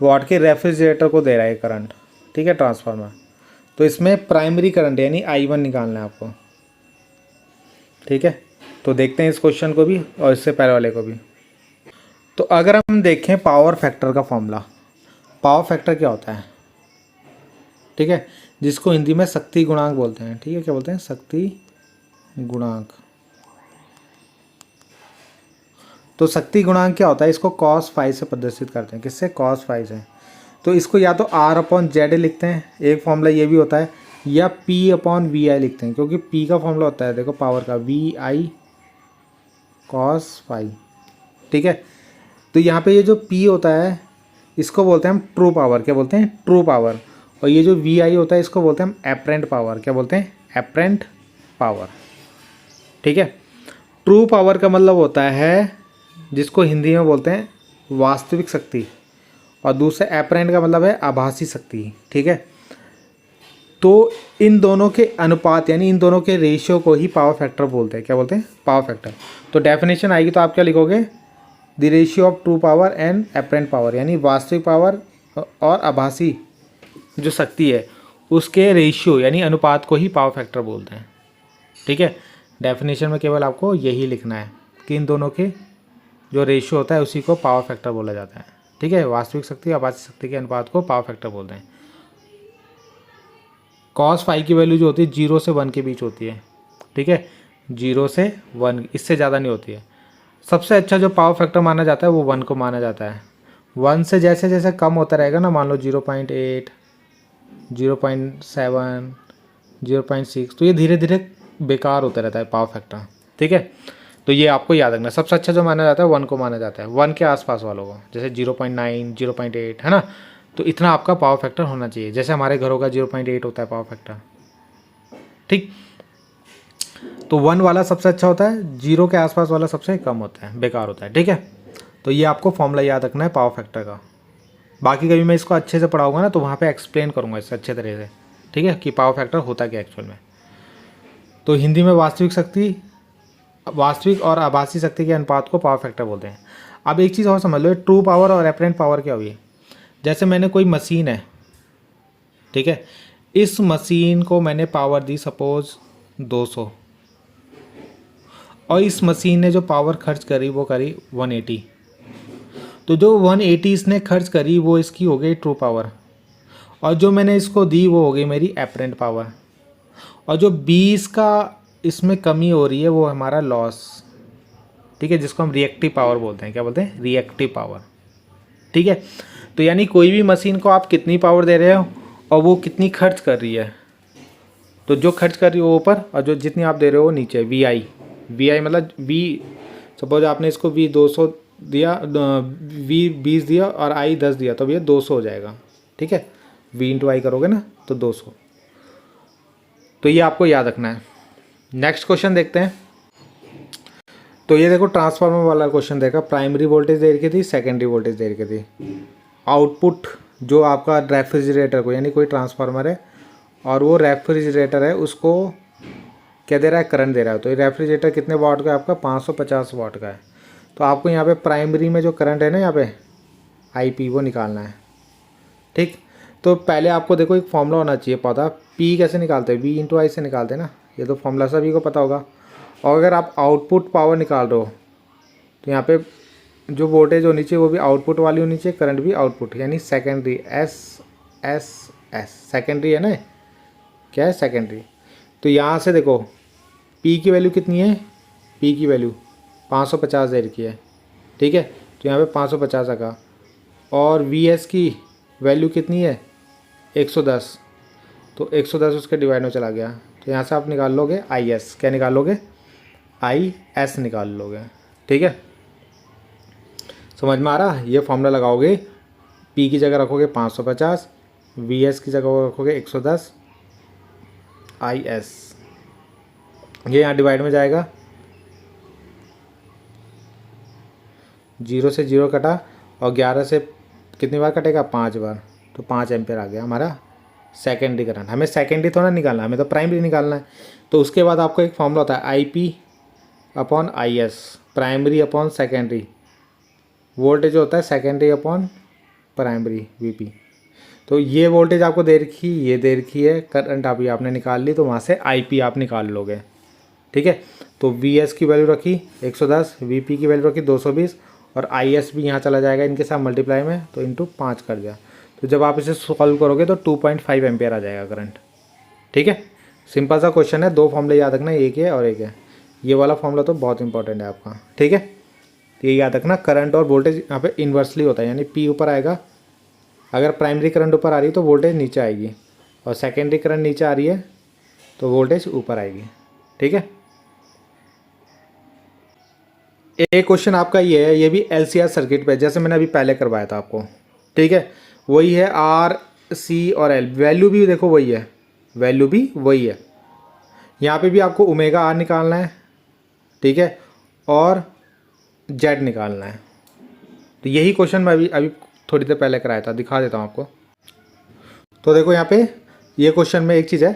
वाट के रेफ्रिजरेटर को दे रहा है करंट, ठीक है, ट्रांसफार्मर। तो इसमें प्राइमरी करंट यानी I1 निकालना है आपको, ठीक है। तो देखते हैं इस क्वेश्चन को भी और इससे पहले वाले को भी। तो अगर हम देखें पावर फैक्टर का फॉर्मूला, पावर फैक्टर क्या होता है, ठीक है, जिसको हिंदी में शक्ति गुणांक बोलते हैं, ठीक है। क्या बोलते हैं, शक्ति गुणांक। तो शक्ति गुणांक क्या होता है, इसको cos फाई से प्रदर्शित करते हैं। किससे, cos फाई से। तो इसको या तो R/Z लिखते हैं, एक फॉर्मूला ये भी होता है, या P/VI लिखते हैं, क्योंकि P का फॉर्मूला होता है देखो पावर का, VI cos फाई, ठीक है। तो यहाँ पे ये जो P होता है इसको बोलते हैं हम ट्रू पावर। क्या बोलते हैं, ट्रू पावर। और ये जो VI होता है इसको बोलते हैं हम एपरेंट पावर। क्या बोलते हैं, एपरेंट पावर, ठीक है। ट्रू पावर का मतलब होता है जिसको हिंदी में बोलते हैं वास्तविक शक्ति, और दूसरा एपरेंट का मतलब है आभासी शक्ति, ठीक है। तो इन दोनों के अनुपात यानी इन दोनों के रेशियो को ही पावर फैक्टर बोलते हैं। क्या बोलते हैं, पावर फैक्टर। तो डेफिनेशन आएगी तो आप क्या लिखोगे, the ratio of true power and apparent power, यानी वास्तविक पावर और आभासी जो शक्ति है उसके रेशियो यानी अनुपात को ही पावर फैक्टर बोलते हैं, ठीक है। डेफिनेशन में केवल आपको यही लिखना है कि इन दोनों के जो रेशियो होता है उसी को पावर फैक्टर बोला जाता है, ठीक है। वास्तविक शक्ति और आभासी शक्ति के अनुपात को पावर फैक्टर बोलते हैं। cos फाई की वैल्यू जो होती है 0 से 1 के बीच होती है, ठीक है, 0 से 1, इससे ज़्यादा नहीं होती है। सबसे अच्छा जो पावर फैक्टर माना जाता है वो 1 को माना जाता है। 1 से जैसे जैसे कम होता रहेगा ना, मान लो 0.8, 0.7, 0.6, तो ये धीरे धीरे बेकार होता रहता है पावर फैक्टर, ठीक है। तो ये आपको याद रखना, सबसे अच्छा जो माना जाता है 1 को माना जाता है, 1 के आसपास वालों को, जैसे 0.9, 0.8, है ना। तो इतना आपका पावर फैक्टर होना चाहिए, जैसे हमारे घरों का 0.8 होता है पावर फैक्टर, ठीक। तो 1 वाला सबसे अच्छा होता है, 0 के आसपास वाला सबसे कम होता है, बेकार होता है, ठीक है। तो ये आपको फॉर्मूला याद रखना है पावर फैक्टर का। बाकी कभी मैं इसको अच्छे से पढ़ाऊंगा ना तो वहाँ पे एक्सप्लेन करूँगा इससे अच्छे तरह से, ठीक है, कि पावर फैक्टर होता क्या एक्चुअल में। तो हिंदी में वास्तविक और आभासी शक्ति के अनुपात को पावर फैक्टर बोलते हैं। अब एक चीज़ और समझ लो, ट्रू पावर और एपरेंट पावर क्या हुई। जैसे मैंने कोई मशीन है, ठीक है, इस मशीन को मैंने पावर दी सपोज 200, और इस मशीन ने जो पावर खर्च करी वो करी 180। तो जो 180 इसने खर्च करी वो इसकी हो गई ट्रू पावर, और जो मैंने इसको दी वो हो गई मेरी एपरेंट पावर। और जो 20 का इसमें कमी हो रही है वो हमारा लॉस, ठीक है, जिसको हम रिएक्टिव पावर बोलते हैं। क्या बोलते हैं? रिएक्टिव पावर, ठीक है। तो यानी कोई भी मशीन को आप कितनी पावर दे रहे हो और वो कितनी खर्च कर रही है, तो जो खर्च कर रही है वो ऊपर और जो जितनी आप दे रहे हो वो नीचे। वी आई मतलब वी, सपोज आपने इसको वी 200 दिया, वी 20 दिया और आई 10 दिया, तो ये 200 हो जाएगा, ठीक है। वी इंटू आई करोगे ना तो 200। तो ये आपको याद रखना है। नेक्स्ट क्वेश्चन देखते हैं। तो ये देखो ट्रांसफार्मर वाला क्वेश्चन देखा, प्राइमरी वोल्टेज दे रखी थी, सेकेंडरी वोल्टेज दे रखी थी। आउटपुट जो आपका रेफ्रिजरेटर को, यानी कोई ट्रांसफार्मर है और वो रेफ्रिजरेटर है, उसको क्या दे रहा है? करंट दे रहा है। तो ये रेफ्रिजरेटर कितने वाट का है आपका? 550 वाट का है। तो आपको यहाँ पे प्राइमरी में जो करंट है ना, यहाँ पे IP, वो निकालना है, ठीक। तो पहले आपको देखो एक फॉर्मूला होना चाहिए पता, P कैसे निकालते हैं? V इंटू आई से निकालते हैं ना, ये तो फॉर्मूला सभी को पता होगा। और अगर आप आउटपुट पावर निकाल रहे हो तो यहाँ पे जो वोल्टेज होनी चाहिए वो भी आउटपुट वाली होनी चाहिए, करंट भी आउटपुट, यानी सेकेंडरी, S सेकेंडरी है ना, क्या है? सेकेंडरी। तो यहाँ से देखो P की वैल्यू कितनी है? P की वैल्यू 550 दे रखी है, ठीक है। तो यहाँ पे 550 आएगा। और VS की वैल्यू कितनी है? 110। तो 110 उसके डिवाइड में चला गया, तो यहाँ से आप निकाल लोगे IS। क्या निकाल लोगे? IS निकाल लोगे, ठीक है। समझ में आ रहा? ये फॉर्मूला लगाओगे, P की जगह रखोगे 550, VS की जगह रखोगे 110, IS, ये यहाँ डिवाइड में जाएगा, 0 से 0 कटा और 11 से कितनी बार कटेगा? 5 बार। तो 5 एम्पेयर आ गया हमारा सेकेंडरी करंट। हमें सेकेंडरी थोड़ा निकालना है, हमें तो प्राइमरी निकालना है। तो उसके बाद आपको एक फॉर्मूला होता है IP upon IS, primary upon secondary, voltage होता है सेकेंडरी अपॉन प्राइमरी VP। तो ये वोल्टेज आपको दे रखी, ये दे रखी है, करंट अभी आपने निकाल ली, तो वहाँ से IP आप निकाल लोगे, ठीक है। तो VS की वैल्यू रखी 110, VP की वैल्यू रखी 220 और IS भी यहाँ चला जाएगा इनके साथ मल्टीप्लाई में, तो इंटू 5 कर दिया। तो जब आप इसे सॉल्व करोगे तो 2.5 एम्पेयर आ जाएगा करंट, ठीक है। सिंपल सा क्वेश्चन है, 2 फॉर्मूले याद रखना, एक है और एक है। ये वाला फॉर्मूला तो बहुत इंपॉर्टेंट है आपका, ठीक है। ये याद रखना, करंट और वोल्टेज यहाँ पे इन्वर्सली होता है, यानी P ऊपर आएगा। अगर प्राइमरी करंट ऊपर आ रही है तो वोल्टेज नीचे आएगी, और सेकेंडरी करंट नीचे आ रही है तो वोल्टेज ऊपर आएगी, ठीक है। एक क्वेश्चन आपका ये है, ये भी LCR सर्किट पे, जैसे मैंने अभी पहले करवाया था आपको, ठीक है। वही है R, C और L, वैल्यू भी देखो वही है, वैल्यू भी वही है। यहाँ पे भी आपको ओमेगा R निकालना है, ठीक है, और Z निकालना है। तो यही क्वेश्चन मैं अभी थोड़ी देर पहले कराया था, दिखा देता हूँ आपको। तो देखो यहाँ पे ये क्वेश्चन में एक चीज़ है,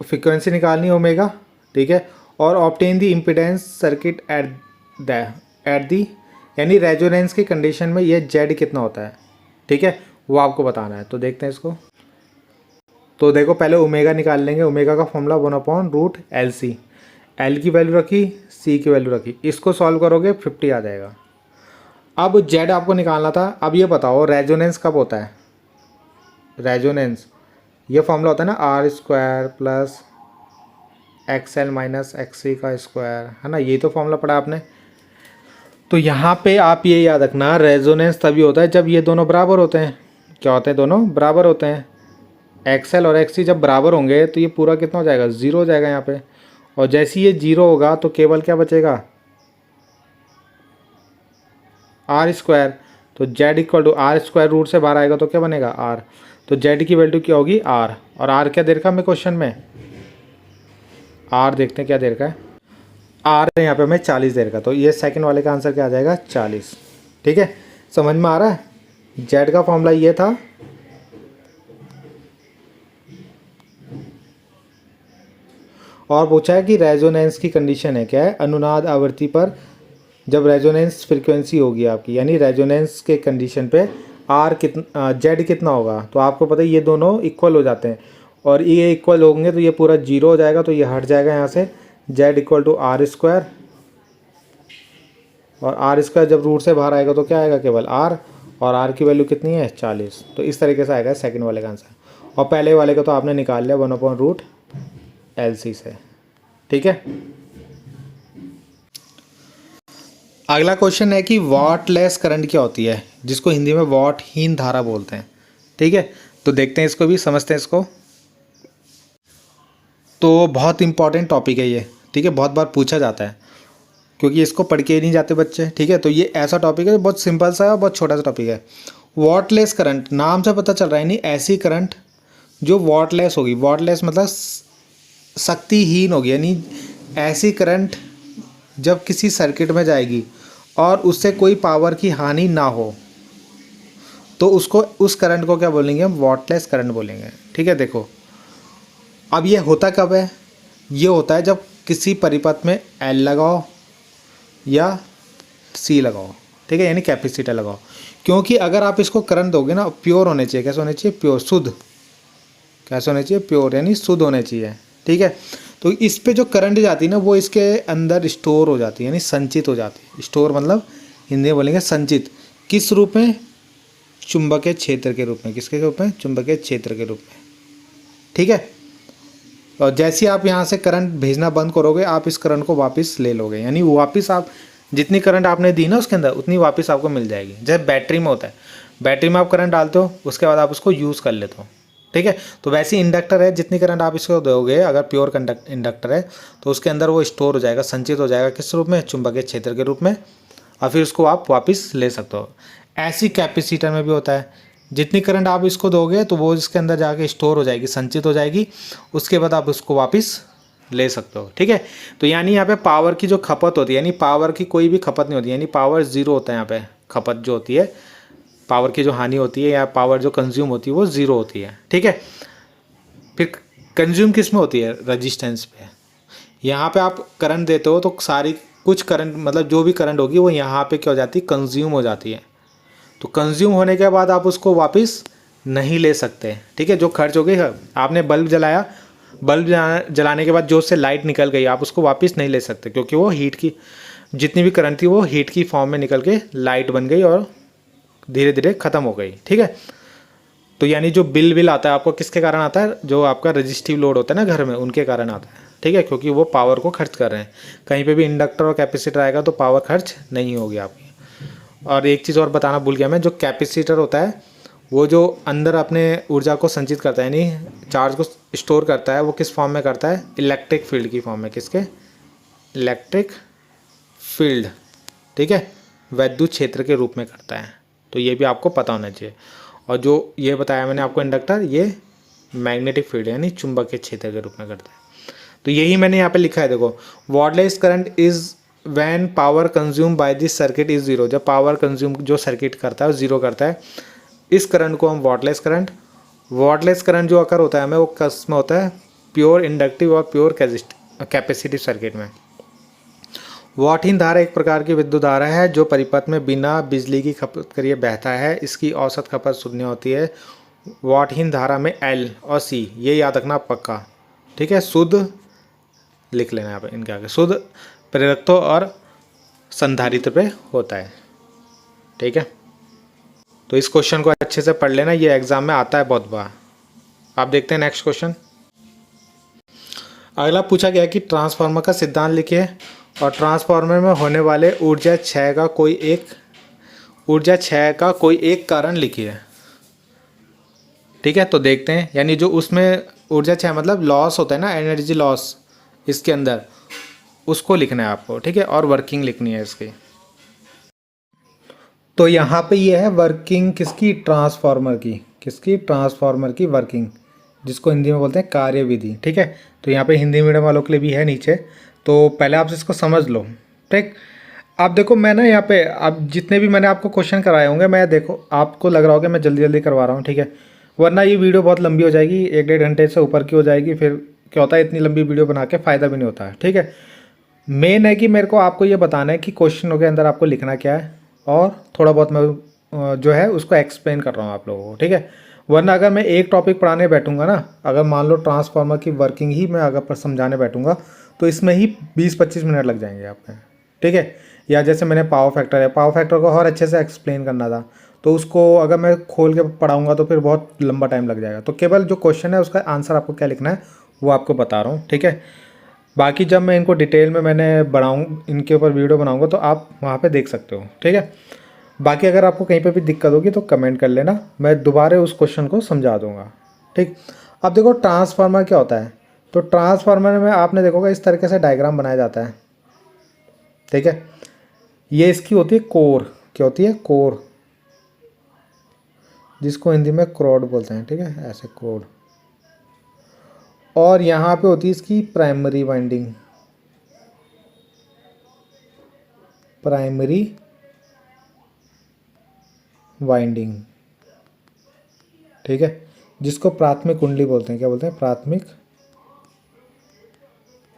फ्रीक्वेंसी निकालनी है ओमेगा, ठीक है, और obtain the impedance circuit at the, यानी रेजोनेंस की कंडीशन में ये Z कितना होता है, ठीक है, वो आपको बताना है। तो देखते हैं इसको। तो देखो पहले ओमेगा निकाल लेंगे। ओमेगा का फॉर्मूला 1/√LC, L की वैल्यू रखी, C की वैल्यू रखी, इसको सॉल्व करोगे 50 आ जाएगा। अब Z आपको निकालना था। अब ये बताओ रेजोनेंस कब होता है? रेजोनेंस ये फॉर्मूला होता है ना, R² plus XL minus XC का स्क्वायर, है ना, यही तो फॉर्मूला पढ़ा आपने। तो यहाँ पे आप ये याद रखना, रेजोनेंस तभी होता है जब ये दोनों बराबर होते हैं। क्या होते हैं? दोनों बराबर होते हैं। XL और XC जब बराबर होंगे तो ये पूरा कितना हो जाएगा? 0 हो जाएगा यहाँ पे। और जैसे ये 0 होगा तो केवल क्या बचेगा? R²। तो Z equal to R² root से बाहर आएगा तो क्या बनेगा? R। तो Z की वैल्यू क्या होगी? R। और R क्या दे रखा हमें क्वेश्चन में? R देखते हैं क्या दे रखा है। R यहाँ पे हमें 40 दे रखा, तो ये सेकंड वाले का आंसर क्या आ जाएगा? 40, ठीक है। समझ में आ रहा है? Z का फॉर्मूला ये था, और पूछा है कि रेजोनेंस की कंडीशन है, क्या है? अनुनाद आवृत्ति पर जब रेजोनेंस फ्रीक्वेंसी होगी आपकी, यानी रेजोनेंस के कंडीशन पे Z कितना होगा? तो आपको पता है ये दोनों इक्वल हो जाते हैं, और ये इक्वल होंगे तो ये पूरा 0 हो जाएगा, तो ये हट जाएगा यहाँ से। Z इक्वल टू R², और R² जब रूट से बाहर आएगा तो क्या आएगा? केवल R, और R की वैल्यू कितनी है? 40। तो इस तरीके से आएगा सेकंड वाले का आंसर। और पहले वाले का तो आपने निकाल लिया 1/√LC से, ठीक है। अगला क्वेश्चन है कि वॉटलेस करंट क्या होती है, जिसको हिंदी में वॉटहीन धारा बोलते हैं। ठीक है, तो देखते हैं इसको भी, समझते हैं इसको। तो बहुत इंपॉर्टेंट टॉपिक है ये, ठीक है, बहुत बार पूछा जाता है क्योंकि इसको पढ़ के ही नहीं जाते बच्चे। ठीक है, तो ये ऐसा टॉपिक है, बहुत सिंपल सा है और बहुत छोटा सा टॉपिक है। वॉटलेस करंट, नाम से पता चल रहा है नहीं, ऐसी करंट जो वॉटलेस होगी। वॉटलेस मतलब शक्तिहीन होगी, यानी ऐसी करंट जब किसी सर्किट में जाएगी और उससे कोई पावर की हानि ना हो, तो उसको, उस करंट को क्या बोलेंगे हम, वॉटलेस करंट बोलेंगे। ठीक है, देखो अब ये होता कब है, ये होता है जब किसी परिपथ में एल लगाओ या सी लगाओ, ठीक है, यानी कैपेसिटर लगाओ। क्योंकि अगर आप इसको करंट दोगे ना, प्योर होने चाहिए। कैसे होने चाहिए, प्योर, शुद्ध। कैसे होने चाहिए, प्योर, यानी शुद्ध होने चाहिए। ठीक है, तो इस पे जो करंट जाती है ना, वो इसके अंदर स्टोर हो जाती है, यानी संचित हो जाती है। स्टोर मतलब हिंदी में बोलेंगे संचित। किस रूप में, चुंबकीय क्षेत्र के रूप में। किसके रूप में, चुंबकीय क्षेत्र के रूप में। ठीक है, और जैसे आप यहाँ से करंट भेजना बंद करोगे, आप इस करंट को वापस ले लोगे, यानी वापस आप जितनी करंट आपने दी ना उसके अंदर, उतनी वापस आपको मिल जाएगी। जैसे बैटरी में होता है, बैटरी में आप करंट डालते हो, उसके बाद आप उसको यूज़ कर लेते हो। ठीक है, तो वैसे इंडक्टर है, जितनी करंट आप इसको दोगे, अगर प्योर इंडक्टर है, तो उसके अंदर वो स्टोर हो जाएगा, संचित हो जाएगा। किस रूप में, चुंबकीय क्षेत्र के रूप में, और फिर उसको आप वापस ले सकते हो। ऐसी कैपेसिटर में भी होता है, जितनी करंट आप इसको दोगे तो वो इसके अंदर जाके स्टोर हो जाएगी, संचित हो जाएगी, उसके बाद आप उसको वापस ले सकते हो। ठीक है, तो यानी यहाँ पे पावर की जो खपत होती है, यानी पावर की कोई भी खपत नहीं होती, यानी पावर ज़ीरो होता है यहाँ पे। खपत जो होती है, पावर की जो हानि होती है या पावर जो कंज्यूम होती है, वो ज़ीरो होती है। ठीक है, फिर कंज्यूम किस में होती है, रजिस्टेंस पे। यहाँ पे आप करंट देते हो तो सारी, कुछ करंट मतलब जो भी करंट होगी वो यहाँ पे क्या हो जाती है, कंज्यूम हो जाती है। तो कंज्यूम होने के बाद आप उसको वापस नहीं ले सकते। ठीक है, जो खर्च हो गई है, आपने बल्ब जलाया, बल्ब जलाने के बाद जो उससे लाइट निकल गई, आप उसको वापस नहीं ले सकते, क्योंकि वो हीट की, जितनी भी करंट थी वो हीट की फॉर्म में निकल के लाइट बन गई और धीरे धीरे ख़त्म हो गई। ठीक है, तो यानी जो बिल आता है आपको किसके कारण आता है, जो आपका रजिस्टिव लोड होता है ना घर में, उनके कारण आता है। ठीक है, क्योंकि वो पावर को खर्च कर रहे हैं। कहीं पे भी इंडक्टर और कैपेसिटर आएगा तो पावर खर्च नहीं होगी आपकी। और एक चीज़ और बताना भूल गया मैं, जो कैपेसिटर होता है वो जो अंदर अपने ऊर्जा को संचित करता है, यानी चार्ज को स्टोर करता है, वो किस फॉर्म में करता है, इलेक्ट्रिक फील्ड की फॉर्म में। किसके, इलेक्ट्रिक फील्ड। ठीक है, वैद्युत क्षेत्र के रूप में करता है। तो ये भी आपको पता होना चाहिए। और जो ये बताया मैंने आपको इंडक्टर, ये मैग्नेटिक फील्ड यानी चुंबकीय क्षेत्र के रूप में करता है। तो यही मैंने यहाँ पे लिखा है, देखो, wattless current is when power consume by this circuit is zero. जब पावर कंज्यूम जो सर्किट करता है वो जीरो करता है, इस करंट को हम वॉटलेस करंट। वॉटलेस करंट जो अकर होता है हमें, वो किस में होता है, प्योर इंडक्टिव और प्योर कैपेसिटिव सर्किट में। वॉटहीन धारा एक प्रकार की विद्युत धारा है जो परिपथ में बिना बिजली की खपत करिए बहता है। इसकी औसत खपत शून्य होती है। वॉटहीन धारा में एल और सी, ये याद रखना पक्का। ठीक है, शुद्ध लिख लेना यहाँ पे, इनके आगे शुद्ध प्रेरकत्व और संधारित्र पे होता है। ठीक है, तो इस क्वेश्चन को अच्छे से पढ़ लेना, ये एग्जाम में आता है बहुत बार। आप देखते हैं नेक्स्ट क्वेश्चन। अगला पूछा गया कि ट्रांसफार्मर का सिद्धांत लिखिए और ट्रांसफार्मर में होने वाले ऊर्जा क्षय का कोई एक कारण लिखिए। ठीक है, तो देखते हैं, यानी जो उसमें ऊर्जा क्षय मतलब लॉस होता है ना, एनर्जी लॉस इसके अंदर, उसको लिखना है आपको। ठीक है, और वर्किंग लिखनी है इसकी। तो यहाँ पे ये है वर्किंग किसकी, ट्रांसफार्मर की। किसकी, ट्रांसफार्मर की वर्किंग, जिसको हिंदी में बोलते हैं कार्यविधि। ठीक है, तो यहाँ पे हिंदी मीडियम वालों के लिए भी है नीचे, तो पहले आप इसको समझ लो। ठीक, आप देखो मैं ना यहाँ पे, अब जितने भी मैंने आपको क्वेश्चन कराए होंगे, मैं देखो आपको लग रहा होगा मैं जल्दी जल्दी करवा रहा हूँ। ठीक है, वरना ये वीडियो बहुत लंबी हो जाएगी, 1-1.5 घंटे से ऊपर की हो जाएगी, फिर क्या होता है इतनी लंबी वीडियो बना के फ़ायदा भी नहीं होता है। ठीक है, मेन है कि मेरे को आपको ये बताना है कि क्वेश्चनों के अंदर आपको लिखना क्या है, और थोड़ा बहुत मैं जो है उसको एक्सप्लेन कर रहा हूँ आप लोगों को। ठीक है, वरना अगर मैं एक टॉपिक पढ़ाने बैठूंगा ना, अगर मान लो ट्रांसफार्मर की वर्किंग ही मैं अगर समझाने बैठूंगा तो इसमें ही 20-25 मिनट लग जाएंगे आपके। ठीक है, या जैसे मैंने पावर फैक्टर है, पावर फैक्टर को और अच्छे से एक्सप्लेन करना था, तो उसको अगर मैं खोल के पढ़ाऊँगा तो फिर बहुत लंबा टाइम लग जाएगा। तो केवल जो क्वेश्चन है उसका आंसर आपको क्या लिखना है वो आपको बता रहा हूँ। ठीक है, बाकी जब मैं इनको डिटेल में मैंने इनके ऊपर वीडियो बनाऊंगा तो आप वहाँ पे देख सकते हो, ठीक है। बाकी अगर आपको कहीं पे भी दिक्कत होगी तो कमेंट कर लेना, मैं दोबारा उस क्वेश्चन को समझा दूंगा, ठीक। अब देखो ट्रांसफार्मर क्या होता है, तो ट्रांसफार्मर में आपने देखोगे इस तरीके से डायग्राम बनाया जाता है, ठीक है। ये इसकी होती है कोर, क्या होती है, कोर, जिसको हिंदी में क्रोड बोलते हैं, ठीक है, ऐसे क्रोड। और यहाँ पे होती है इसकी प्राइमरी वाइंडिंग, प्राइमरी वाइंडिंग, ठीक है, जिसको प्राथमिक कुंडली बोलते हैं, क्या बोलते हैं, प्राथमिक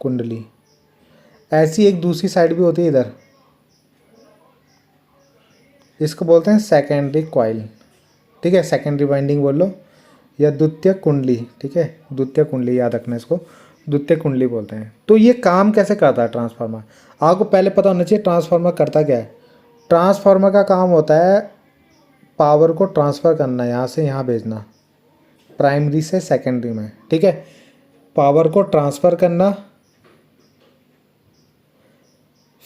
कुंडली। ऐसी एक दूसरी साइड भी होती है इधर, इसको बोलते हैं सेकेंडरी कॉइल, ठीक है, सेकेंडरी वाइंडिंग बोल लो या द्वितीय कुंडली, ठीक है, द्वितीय कुंडली याद रखना इसको, द्वितीय कुंडली बोलते हैं। तो ये काम कैसे करता है ट्रांसफार्मर, आपको पहले पता होना चाहिए ट्रांसफार्मर करता क्या है। ट्रांसफार्मर का काम होता है पावर को ट्रांसफ़र करना, यहाँ से यहाँ भेजना, प्राइमरी से सेकेंडरी में, ठीक है, पावर को ट्रांसफ़र करना,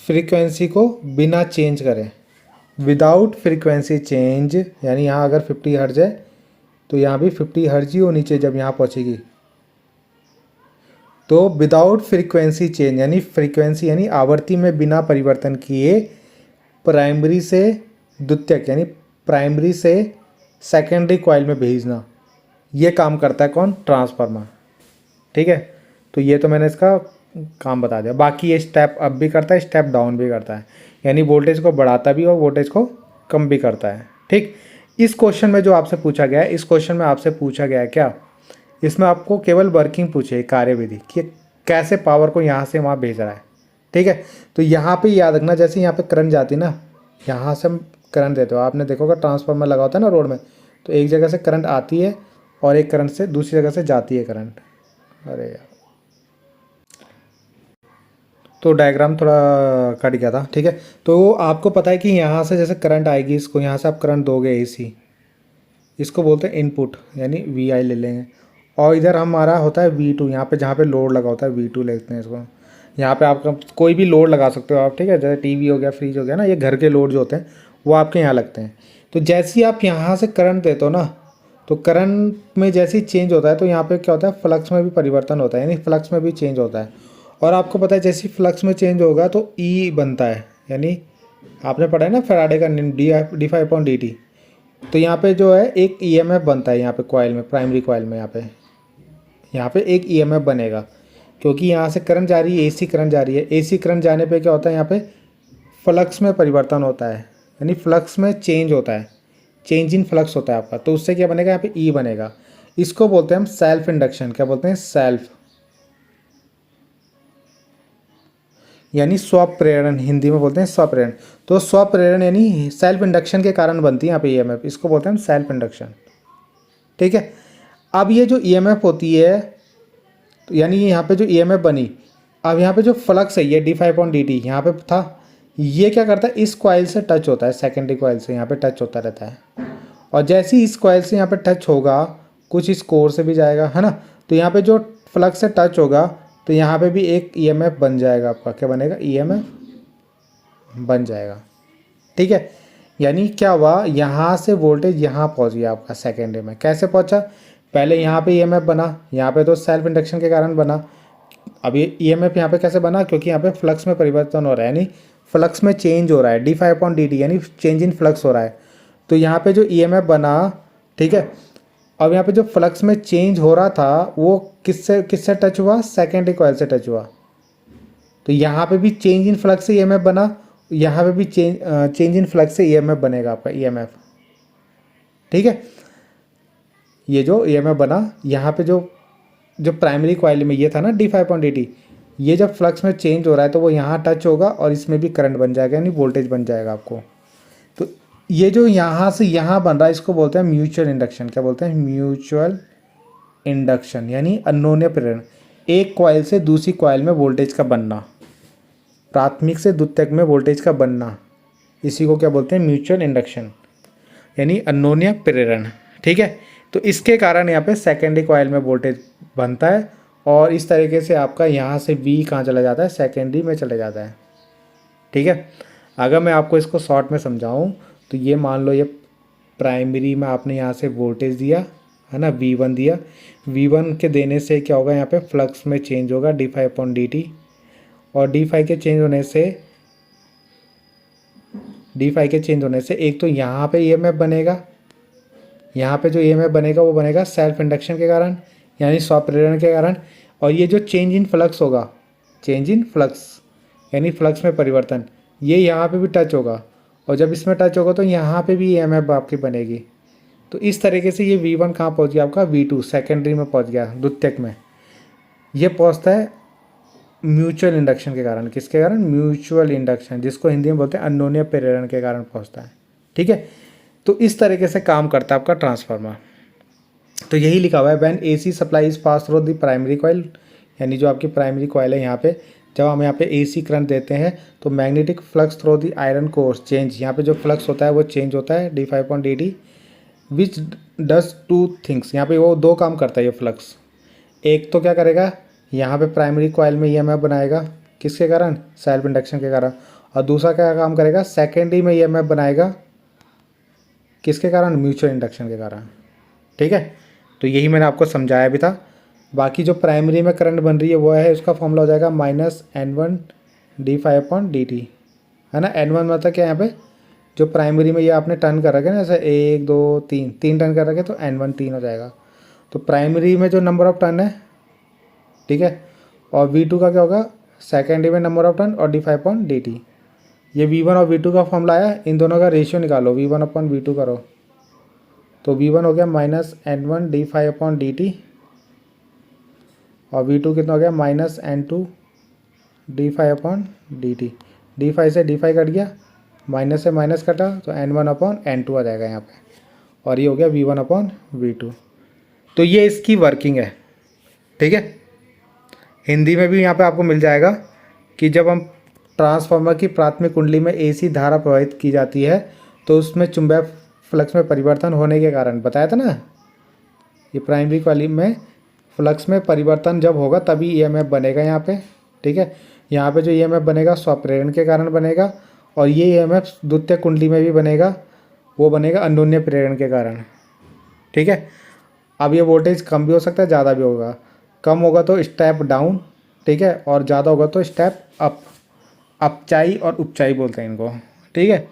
फ्रीक्वेंसी को बिना चेंज करे, विदाउट फ्रीक्वेंसी चेंज, यानी यहाँ अगर 50 हर्ट्ज है तो यहाँ भी 50 हर्ट्ज ही होनी चाहिए जब यहाँ पहुँचेगी। तो विदाउट फ्रीक्वेंसी चेंज यानी फ्रीक्वेंसी यानी आवर्ती में बिना परिवर्तन किए प्राइमरी से द्वितीयक यानी प्राइमरी से सेकेंडरी कॉइल में भेजना, ये काम करता है कौन, ट्रांसफार्मर, ठीक है। तो ये तो मैंने इसका काम बता दिया। बाकी ये स्टेप अप भी करता है, स्टेप डाउन भी करता है, यानी वोल्टेज को बढ़ाता भी और वोल्टेज को कम भी करता है, ठीक। इस क्वेश्चन में जो आपसे पूछा गया है, इस क्वेश्चन में आपसे पूछा गया है क्या, इसमें आपको केवल वर्किंग पूछे है, कार्यविधि कि कैसे पावर को यहाँ से वहाँ भेज रहा है, ठीक है। तो यहाँ पे याद रखना, जैसे यहाँ पे करंट जाती ना, यहाँ से हम करंट देते हो, आपने देखोगा ट्रांसफार्मर लगा होता है ना रोड में, तो एक जगह से करंट आती है और एक करंट से दूसरी जगह से जाती है करंट। अरे यार, तो डायग्राम थोड़ा कट गया था, ठीक है। तो आपको पता है कि यहाँ से जैसे करंट आएगी, इसको यहाँ से आप करंट दोगे एसी, इसको बोलते हैं इनपुट, यानी VI ले लेंगे, और इधर हमारा होता है V2, यहाँ पे जहाँ पे लोड लगा होता है V2 लेते हैं इसको। यहाँ पे आपका कोई भी लोड लगा सकते हो आप, ठीक है, जैसे टीवी हो गया, फ्रिज हो गया ना, ये घर के लोड जो होते हैं वो आपके यहाँ लगते हैं। तो जैसे ही आप यहाँ से करंट देते हो ना, तो करंट में जैसे ही चेंज होता है तो यहाँ पे क्या होता है, फ्लक्स में भी परिवर्तन होता है, यानी फ्लक्स में भी चेंज होता है। और आपको पता है जैसे ही फ्लक्स में चेंज होगा तो ई बनता है, यानी आपने पढ़ा है ना फैराडे का नियम d∅dt। तो यहाँ पे जो है एक EMF बनता है यहाँ पे कॉइल में, प्राइमरी कॉइल में यहाँ पे एक EMF बनेगा, क्योंकि यहाँ से करंट जा रही है, AC करंट जा रही है। AC करंट जाने पे क्या होता है, यहाँ पे फ्लक्स में परिवर्तन होता है, यानी फ्लक्स में चेंज होता है, चेंज इन फ्लक्स होता है आपका। तो उससे क्या बनेगा, यहाँ पे E बनेगा। इसको बोलते हैं हम सेल्फ इंडक्शन, क्या बोलते हैं, सेल्फ, यानी स्वप्रेरण, हिंदी में बोलते हैं स्वप्रेरण। तो स्वप्रेरण यानी सेल्फ इंडक्शन के कारण बनती है यहाँ पे EMF, इसको बोलते हैं हम सेल्फ इंडक्शन, ठीक है। अब ये जो EMF होती है, तो यानी यहाँ पे जो EMF बनी, अब यहाँ पे जो फ्लक्स है ये d∅dt यहाँ पे था, ये क्या करता है, इस कॉइल से टच होता है, सेकेंडरी कॉइल से यहाँ पे टच होता रहता है, और जैसे ही इस कॉइल से यहाँ पे टच होगा, कुछ इस कोर से भी जाएगा, है ना, तो यहाँ पे जो फ्लक्स से टच होगा तो यहाँ पे भी एक EMF बन जाएगा आपका, क्या बनेगा, EMF बन जाएगा, ठीक है। यानी क्या हुआ, यहाँ से वोल्टेज यहाँ पहुँच गया आपका सेकेंडरी में। कैसे पहुँचा, पहले यहाँ पे EMF बना, यहाँ पे तो सेल्फ इंडक्शन के कारण बना। अब ये EMF यहाँ पे कैसे बना, क्योंकि यहाँ पे फ्लक्स में परिवर्तन हो रहा है, यानी फ्लक्स में चेंज हो रहा है, d∅dt यानी चेंज इन फ्लक्स हो रहा है। तो यहाँ पे जो EMF बना, ठीक है, अब यहाँ पे जो फ्लक्स में चेंज हो रहा था वो किससे टच हुआ, सेकेंडरी कॉइल से टच हुआ। तो यहाँ पे भी चेंज इन फ्लक्स से EMF बना, यहाँ पे भी चेंज इन फ्लक्स से EMF बनेगा आपका EMF, ठीक है। ये जो EMF बना यहाँ पे जो प्राइमरी कॉइल में ये था ना d∅ dt, ये जब फ्लक्स में चेंज हो रहा है तो वो यहाँ टच होगा और इसमें भी करंट बन जाएगा, यानी वोल्टेज बन जाएगा आपको। तो ये जो यहाँ से यहाँ बन रहा है इसको बोलते हैं म्यूचुअल इंडक्शन, क्या बोलते हैं, म्यूचुअल इंडक्शन, यानी अन्योन्य प्रेरण, एक कॉइल से दूसरी कॉइल में वोल्टेज का बनना, प्राथमिक से द्वितीयक में वोल्टेज का बनना, इसी को क्या बोलते हैं, म्यूचुअल इंडक्शन, यानी अन्योन्य प्रेरण, ठीक है। तो इसके कारण यहाँ पे सेकेंडरी कॉइल में वोल्टेज बनता है और इस तरीके से आपका यहाँ से V कहाँ चला जाता है, सेकेंडरी में चले जाता है। ठीक है, अगर मैं आपको इसको शॉर्ट में समझाऊँ तो ये मान लो ये प्राइमरी में आपने यहाँ से वोल्टेज दिया है ना, V1 दिया, V1 के देने से क्या होगा, यहाँ पे फ्लक्स में चेंज होगा d∅dt, और d∅ के चेंज होने से एक तो यहाँ पे ईएमएफ बनेगा, यहाँ पे जो ईएमएफ बनेगा वो बनेगा सेल्फ इंडक्शन के कारण यानी स्वप्रेरण के कारण, और ये जो चेंज इन फ्लक्स होगा, चेंज इन फ्लक्स यानी फ्लक्स में परिवर्तन, ये यहाँ पे भी टच होगा, और जब इसमें टच होगा तो यहाँ पे भी ईएमएफ आपकी बनेगी। तो इस तरीके से ये V1 कहाँ पहुँच गया आपका, V2 सेकेंडरी में पहुँच गया, द्वितीयक में। ये पहुँचता है म्यूचुअल इंडक्शन के कारण, किसके कारण, म्यूचुअल इंडक्शन, जिसको हिंदी में बोलते हैं अन्योन्य प्रेरण के कारण पहुँचता है। ठीक है, तो इस तरीके से काम करता है आपका ट्रांसफार्मर। तो यही लिखा हुआ है, when AC supply is pass through the primary coil, यानी जो आपकी प्राइमरी कॉइल है यहाँ पे, जब हम यहाँ पे AC करंट देते हैं तो magnetic flux through the iron core change, यहाँ पे जो फ्लक्स होता है वो चेंज होता है d∅dt, which does two things, यहाँ पे वो दो काम करता है ये फ्लक्स। एक तो क्या करेगा, यहाँ पे प्राइमरी कॉइल में ईएमएफ बनाएगा, किसके कारण, सेल्फ इंडक्शन के कारण, और दूसरा क्या काम करेगा, सेकेंडरी में ईएमएफ बनाएगा, किसके कारण, म्यूचुअल इंडक्शन के कारण। ठीक है, तो यही मैंने आपको समझाया भी था। बाकी जो प्राइमरी में करंट बन रही है वो है, उसका फॉर्मूला हो जाएगा -N1 d∅dt, है ना। N1 मतलब क्या, यहाँ पे जो प्राइमरी में ये आपने टर्न कर रखे ना, जैसे 1 2 3 टर्न कर रखे तो N1 3 हो जाएगा। तो प्राइमरी में जो नंबर ऑफ टर्न है, ठीक है, और V2 का क्या होगा, सेकेंडरी में नंबर ऑफ टर्न और d∅ dt। ये V1 और V2 का फॉर्मूला आया, इन दोनों का रेशियो निकालो, V1/V2 करो तो V1 हो गया -N1 d∅ dt, और V2 कितना हो गया, -N2 d∅ dt। d∅ से d∅ कट गया, माइनस से माइनस कटा तो N1/N2 आ जाएगा यहाँ पे, और ये हो गया V1/V2। तो ये इसकी वर्किंग है। ठीक है, हिंदी में भी यहाँ पे आपको मिल जाएगा कि जब हम ट्रांसफार्मर की प्राथमिक कुंडली में AC धारा प्रवाहित की जाती है तो उसमें चुंबकीय फ्लक्स में परिवर्तन होने के कारण, बताया था ना, ये प्राइमरी कॉइल में फ्लक्स में परिवर्तन जब होगा तभी ईएमएफ बनेगा यहाँ पे। ठीक है, यहाँ पे जो ईएमएफ बनेगा स्वप्रेरण के कारण बनेगा, और ये ईएमएफ द्वितीयक कुंडली में भी बनेगा, वो बनेगा अन्योन्य प्रेरण के कारण। ठीक है, अब ये वोल्टेज कम भी हो सकता है, ज़्यादा भी होगा, कम होगा तो स्टेप डाउन, ठीक है, और ज़्यादा होगा तो स्टेप अप, अपचाई और उपचाई बोलते हैं इनको। ठीक है,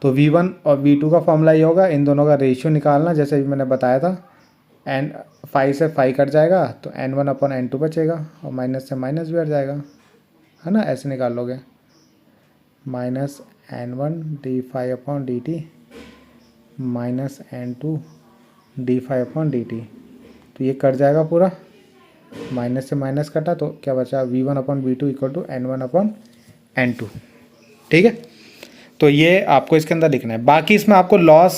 तो V1 और V2 का फॉर्मूला ये होगा, इन दोनों का रेशियो निकालना, जैसे भी मैंने बताया था, N∅ से ∅ कट जाएगा तो N1/N2 बचेगा, और माइनस से माइनस भी हट जाएगा, है ना, ऐसे निकाल लोगे, -N1 d∅dt -N2 d∅ dt, तो ये कट जाएगा पूरा, माइनस से माइनस कटा तो क्या बचा, V1/V2 = N1/N2। ठीक है, तो ये आपको इसके अंदर लिखना है। बाकी इसमें आपको लॉस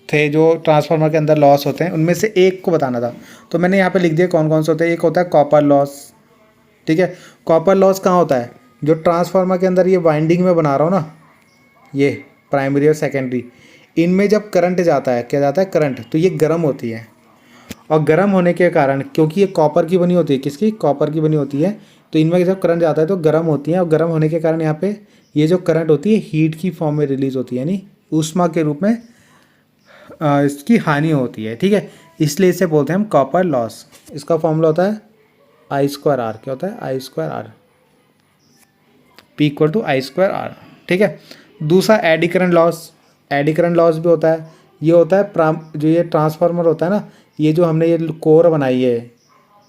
थे जो ट्रांसफार्मर के अंदर लॉस होते हैं, उनमें से एक को बताना था, तो मैंने यहाँ पे लिख दिया कौन कौन से होते हैं। एक होता है कॉपर लॉस। ठीक है, कॉपर लॉस कहाँ होता है, जो ट्रांसफार्मर के अंदर ये वाइंडिंग में बना रहा हूँ ना, ये प्राइमरी और सेकेंडरी, इनमें जब करंट जाता है, क्या जाता है, करंट, तो ये गर्म होती है, और गर्म होने के कारण, क्योंकि ये कॉपर की बनी होती है, किसकी, कॉपर की बनी होती है, तो इनमें जब करंट जाता है तो गर्म होती है, और गर्म होने के कारण यहाँ पे ये जो करंट होती है हीट की फॉर्म में रिलीज होती है, यानी ऊष्मा के रूप में इसकी हानि होती है। ठीक है, इसलिए इसे बोलते हैं हम कॉपर लॉस। इसका फॉर्मूला होता है I²R, क्या होता है, I²R, P = I²R। ठीक है, दूसरा eddy current loss, eddy current loss भी होता है। ये होता है जो ये ट्रांसफार्मर होता है ना, ये जो हमने ये कोर बनाई है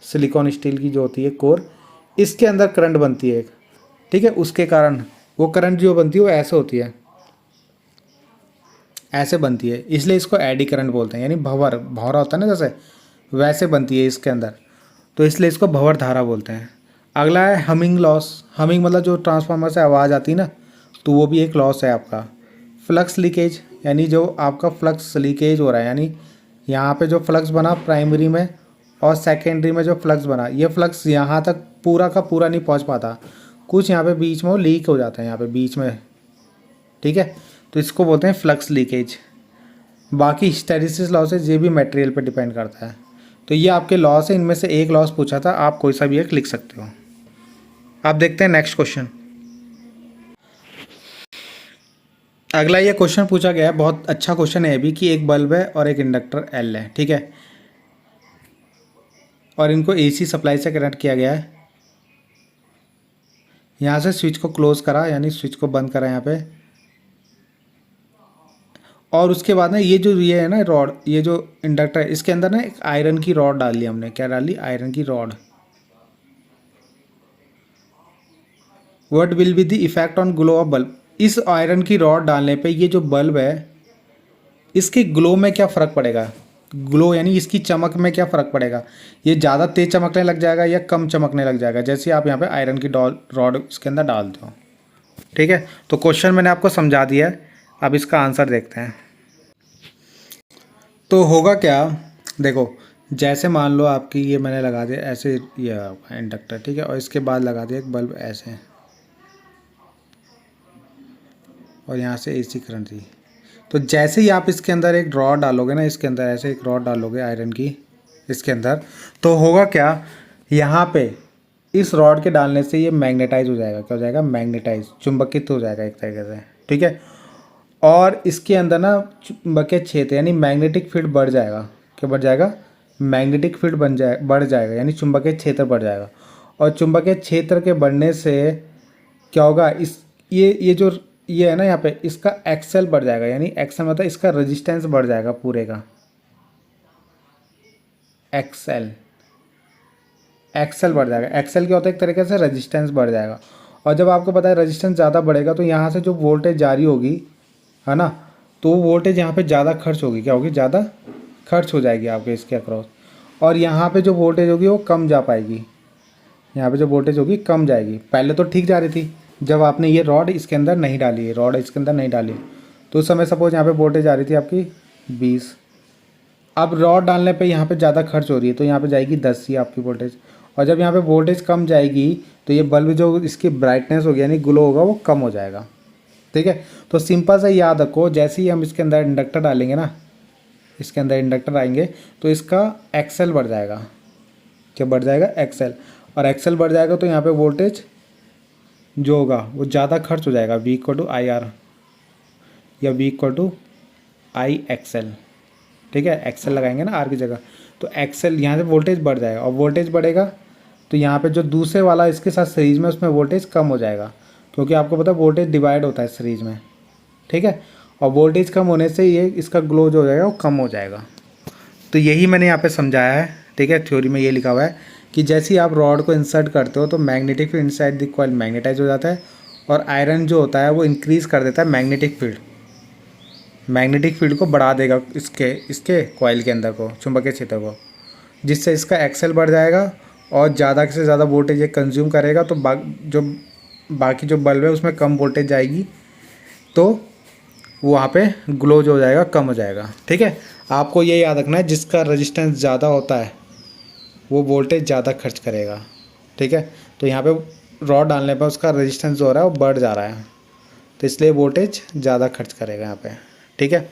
सिलिकॉन स्टील की जो होती है कोर, इसके अंदर करंट बनती है एक, ठीक है, उसके कारण वो करंट जो बनती है वो ऐसे होती है, ऐसे बनती है, इसलिए इसको एडी करंट बोलते हैं, यानी भंवर, भंवरा होता है ना जैसे, वैसे बनती है इसके अंदर, तो इसलिए इसको भंवर धारा बोलते हैं। अगला है हमिंग लॉस। हमिंग मतलब जो ट्रांसफार्मर से आवाज़ आती है ना, तो वो भी एक लॉस है आपका। फ्लक्स लीकेज, यानी जो आपका फ्लक्स लीकेज हो रहा है, यानी यहाँ पे जो फ्लक्स बना प्राइमरी में और सेकेंडरी में जो फ्लक्स बना, ये फ्लक्स यहाँ तक पूरा का पूरा नहीं पहुँच पाता, कुछ यहाँ पे बीच में वो लीक हो जाता है, यहाँ पे बीच में। ठीक है, तो इसको बोलते हैं फ्लक्स लीकेज। बाकी हिस्टैरिसीस लॉसेज, ये भी मटेरियल पे डिपेंड करता है। तो ये आपके लॉस है, इनमें से एक लॉस पूछा था, आप कोई सा भी एक लिख सकते हो। आप देखते हैं नेक्स्ट क्वेश्चन। अगला ये क्वेश्चन पूछा गया है, बहुत अच्छा क्वेश्चन है ये भी, कि एक बल्ब है और एक इंडक्टर एल है, ठीक है, और इनको एसी सप्लाई से कनेक्ट किया गया है। यहाँ से स्विच को क्लोज करा, यानी स्विच को बंद करा यहाँ पे, और उसके बाद ना ये है ना रॉड, ये जो इंडक्टर है इसके अंदर ना एक आयरन की रॉड डाल ली हमने। क्या डाली? आयरन की rod. What will be the effect on glow of bulb? इस आयरन की रॉड डालने पे ये जो बल्ब है इसके ग्लो में क्या फ़र्क पड़ेगा? ग्लो यानी इसकी चमक में क्या फ़र्क पड़ेगा? ये ज़्यादा तेज़ चमकने लग जाएगा या कम चमकने लग जाएगा, जैसे आप यहाँ पे आयरन की रॉड इसके अंदर डालते हो, ठीक है। तो क्वेश्चन मैंने आपको समझा दिया है, अब इसका आंसर देखते हैं। तो होगा क्या, देखो, जैसे मान लो आपकी ये मैंने लगा दिया ऐसे, ये इंडक्टर, ठीक है, और इसके बाद लगा दिया एक बल्ब ऐसे, और यहाँ से एसी करंट दी। तो जैसे ही आप इसके अंदर एक रॉड डालोगे ना, इसके अंदर ऐसे एक रॉड डालोगे आयरन की इसके अंदर, तो होगा क्या, यहाँ पे इस रॉड के डालने से ये मैग्नेटाइज हो जाएगा। क्या हो जाएगा? मैग्नेटाइज, चुंबकित हो जाएगा एक तरीके से, ठीक है। और इसके अंदर ना चुंबकीय क्षेत्र यानी मैग्नेटिक फील्ड बढ़ जाएगा। क्या बढ़ जाएगा? मैग्नेटिक फील्ड बढ़ जाएगा, यानी चुंबकीय क्षेत्र बढ़ जाएगा। और चुंबकीय क्षेत्र के बढ़ने से क्या होगा, इस ये जो ये है ना यहाँ पे, इसका एक्सेल बढ़ जाएगा, यानी एक्सेल मतलब इसका रेजिस्टेंस बढ़ जाएगा पूरे का। एक्सेल बढ़ जाएगा। एक्सेल क्या होता है? एक तरीके से रेजिस्टेंस बढ़ जाएगा। और जब आपको पता है रेजिस्टेंस ज़्यादा बढ़ेगा तो यहाँ से जो वोल्टेज जारी होगी, है ना, तो वो वोल्टेज यहाँ पे ज़्यादा खर्च होगी। क्या होगी? ज़्यादा खर्च हो जाएगी आपके इसके अक्रॉस। और यहाँ पे जो वोल्टेज होगी वो कम जा पाएगी। यहाँ पे जो वोल्टेज होगी कम जाएगी। पहले तो ठीक जा रही थी, जब आपने ये रॉड इसके अंदर नहीं डाली है, रॉड इसके अंदर नहीं डाली, तो उस समय सपोज यहाँ पे वोल्टेज आ रही थी आपकी 20। अब रॉड डालने पे यहाँ पे ज़्यादा खर्च हो रही है, तो यहाँ पे जाएगी 10 ही आपकी वोल्टेज। और जब यहाँ पे वोल्टेज कम जाएगी तो ये बल्ब जो इसकी ब्राइटनेस होगी यानी ग्लो होगा वो कम हो जाएगा, ठीक है। तो सिंपल सा याद रखो, जैसे ही हम इसके अंदर इंडक्टर डालेंगे ना, इसके अंदर इंडक्टर आएंगे तो इसका एक्सेल बढ़ जाएगा। क्या बढ़ जाएगा? एक्सेल। और एक्सेल बढ़ जाएगा तो यहाँ पे वोल्टेज जो होगा वो ज़्यादा खर्च हो जाएगा, V = IR या V = IXL, ठीक है। एक्सेल लगाएंगे ना R की जगह, तो एक्सेल यहाँ से वोल्टेज बढ़ जाएगा। और वोल्टेज बढ़ेगा तो यहाँ पे जो दूसरे वाला इसके साथ सीरीज में, उसमें वोल्टेज कम हो जाएगा, क्योंकि आपको पता है वोल्टेज डिवाइड होता है सीरीज में, ठीक है। और वोल्टेज कम होने से ये इसका ग्लो जो हो जाएगा वो कम हो जाएगा। तो यही मैंने यहाँ पे समझाया है, ठीक है। थ्योरी में ये लिखा हुआ है कि जैसे ही आप रॉड को इंसर्ट करते हो तो magnetic field inside the coil magnetise हो जाता है, और आयरन जो होता है वो इंक्रीज़ कर देता है मैग्नेटिक फील्ड को बढ़ा देगा इसके कॉइल के अंदर को, चुंबकीय क्षेत्र को, जिससे इसका एक्सेल बढ़ जाएगा और ज़्यादा से ज़्यादा वोल्टेज ये कंज्यूम करेगा। तो बाकी जो बल्ब है उसमें कम वोल्टेज जाएगी, तो वहाँ पे ग्लो जो हो जाएगा कम हो जाएगा, ठीक है। आपको ये याद रखना है, जिसका रेजिस्टेंस ज़्यादा होता है वो वोल्टेज ज़्यादा खर्च करेगा, ठीक है। तो यहाँ पे रॉड डालने पर उसका रेजिस्टेंस जो हो रहा है वो बढ़ जा रहा है, तो इसलिए वोल्टेज ज़्यादा खर्च करेगा यहाँ पे, ठीक है।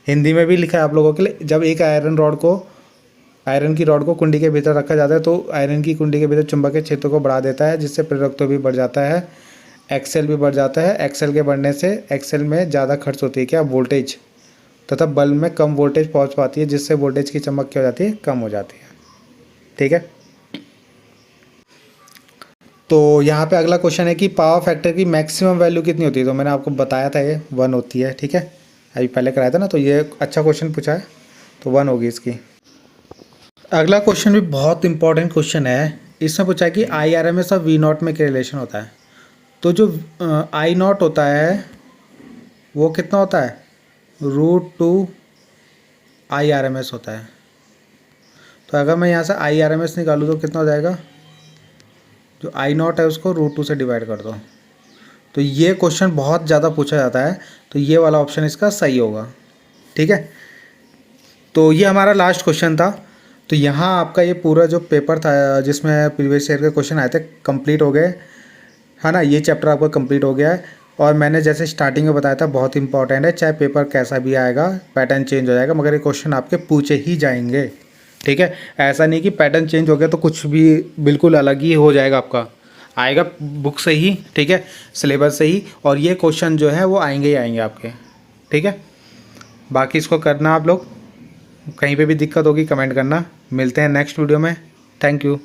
हिंदी में भी लिखा है आप लोगों के लिए, जब एक आयरन की रॉड को कुंडी के भीतर रखा जाता है तो आयरन की कुंडी के भीतर चुंबकीय क्षेत्र को बढ़ा देता है, जिससे प्रेरकत्व भी बढ़ जाता है, एक्सेल भी बढ़ जाता है। एक्सेल के बढ़ने से एक्सेल में ज़्यादा खर्च होती है क्या? वोल्टेज, तथा बल्ब में कम वोल्टेज पहुंच पाती है, जिससे वोल्टेज की चमक क्या हो जाती है? कम हो जाती है, ठीक है। तो यहाँ पे अगला क्वेश्चन है कि पावर फैक्टर की मैक्सिमम वैल्यू कितनी होती है? तो मैंने आपको बताया था ये 1 होती है, ठीक है, अभी पहले कराया था ना, तो ये अच्छा क्वेश्चन पूछा है, तो 1 होगी इसकी। अगला क्वेश्चन भी बहुत इंपॉर्टेंट क्वेश्चन है, इसमें पूछा है कि IRMS और V0 में क्या रिलेशन होता है। तो जो I0 होता है वो कितना होता है? √2 IRMS होता है। तो अगर मैं यहाँ से IRMS निकालूँ तो कितना हो जाएगा? जो I0 है उसको √2 से डिवाइड कर दो। तो ये क्वेश्चन बहुत ज़्यादा पूछा जाता है, तो ये वाला ऑप्शन इसका सही होगा, ठीक है। तो ये हमारा लास्ट क्वेश्चन था। तो यहाँ आपका ये पूरा जो पेपर था जिसमें प्रीवियस ईयर के क्वेश्चन आए थे कंप्लीट हो गए, है ना। ये चैप्टर आपका कंप्लीट हो गया है, और मैंने जैसे स्टार्टिंग में बताया था बहुत इंपॉर्टेंट है, चाहे पेपर कैसा भी आएगा पैटर्न चेंज हो जाएगा, मगर ये क्वेश्चन आपके पूछे ही जाएंगे, ठीक है। ऐसा नहीं कि पैटर्न चेंज हो गया तो कुछ भी बिल्कुल अलग ही हो जाएगा आपका, आएगा बुक से ही, ठीक है, सिलेबस से ही, और ये क्वेश्चन जो है वो आएंगे ही आएंगे आपके, ठीक है। बाकी इसको करना आप लोग, कहीं पे भी दिक्कत होगी कमेंट करना। मिलते हैं नेक्स्ट वीडियो में। Thank you.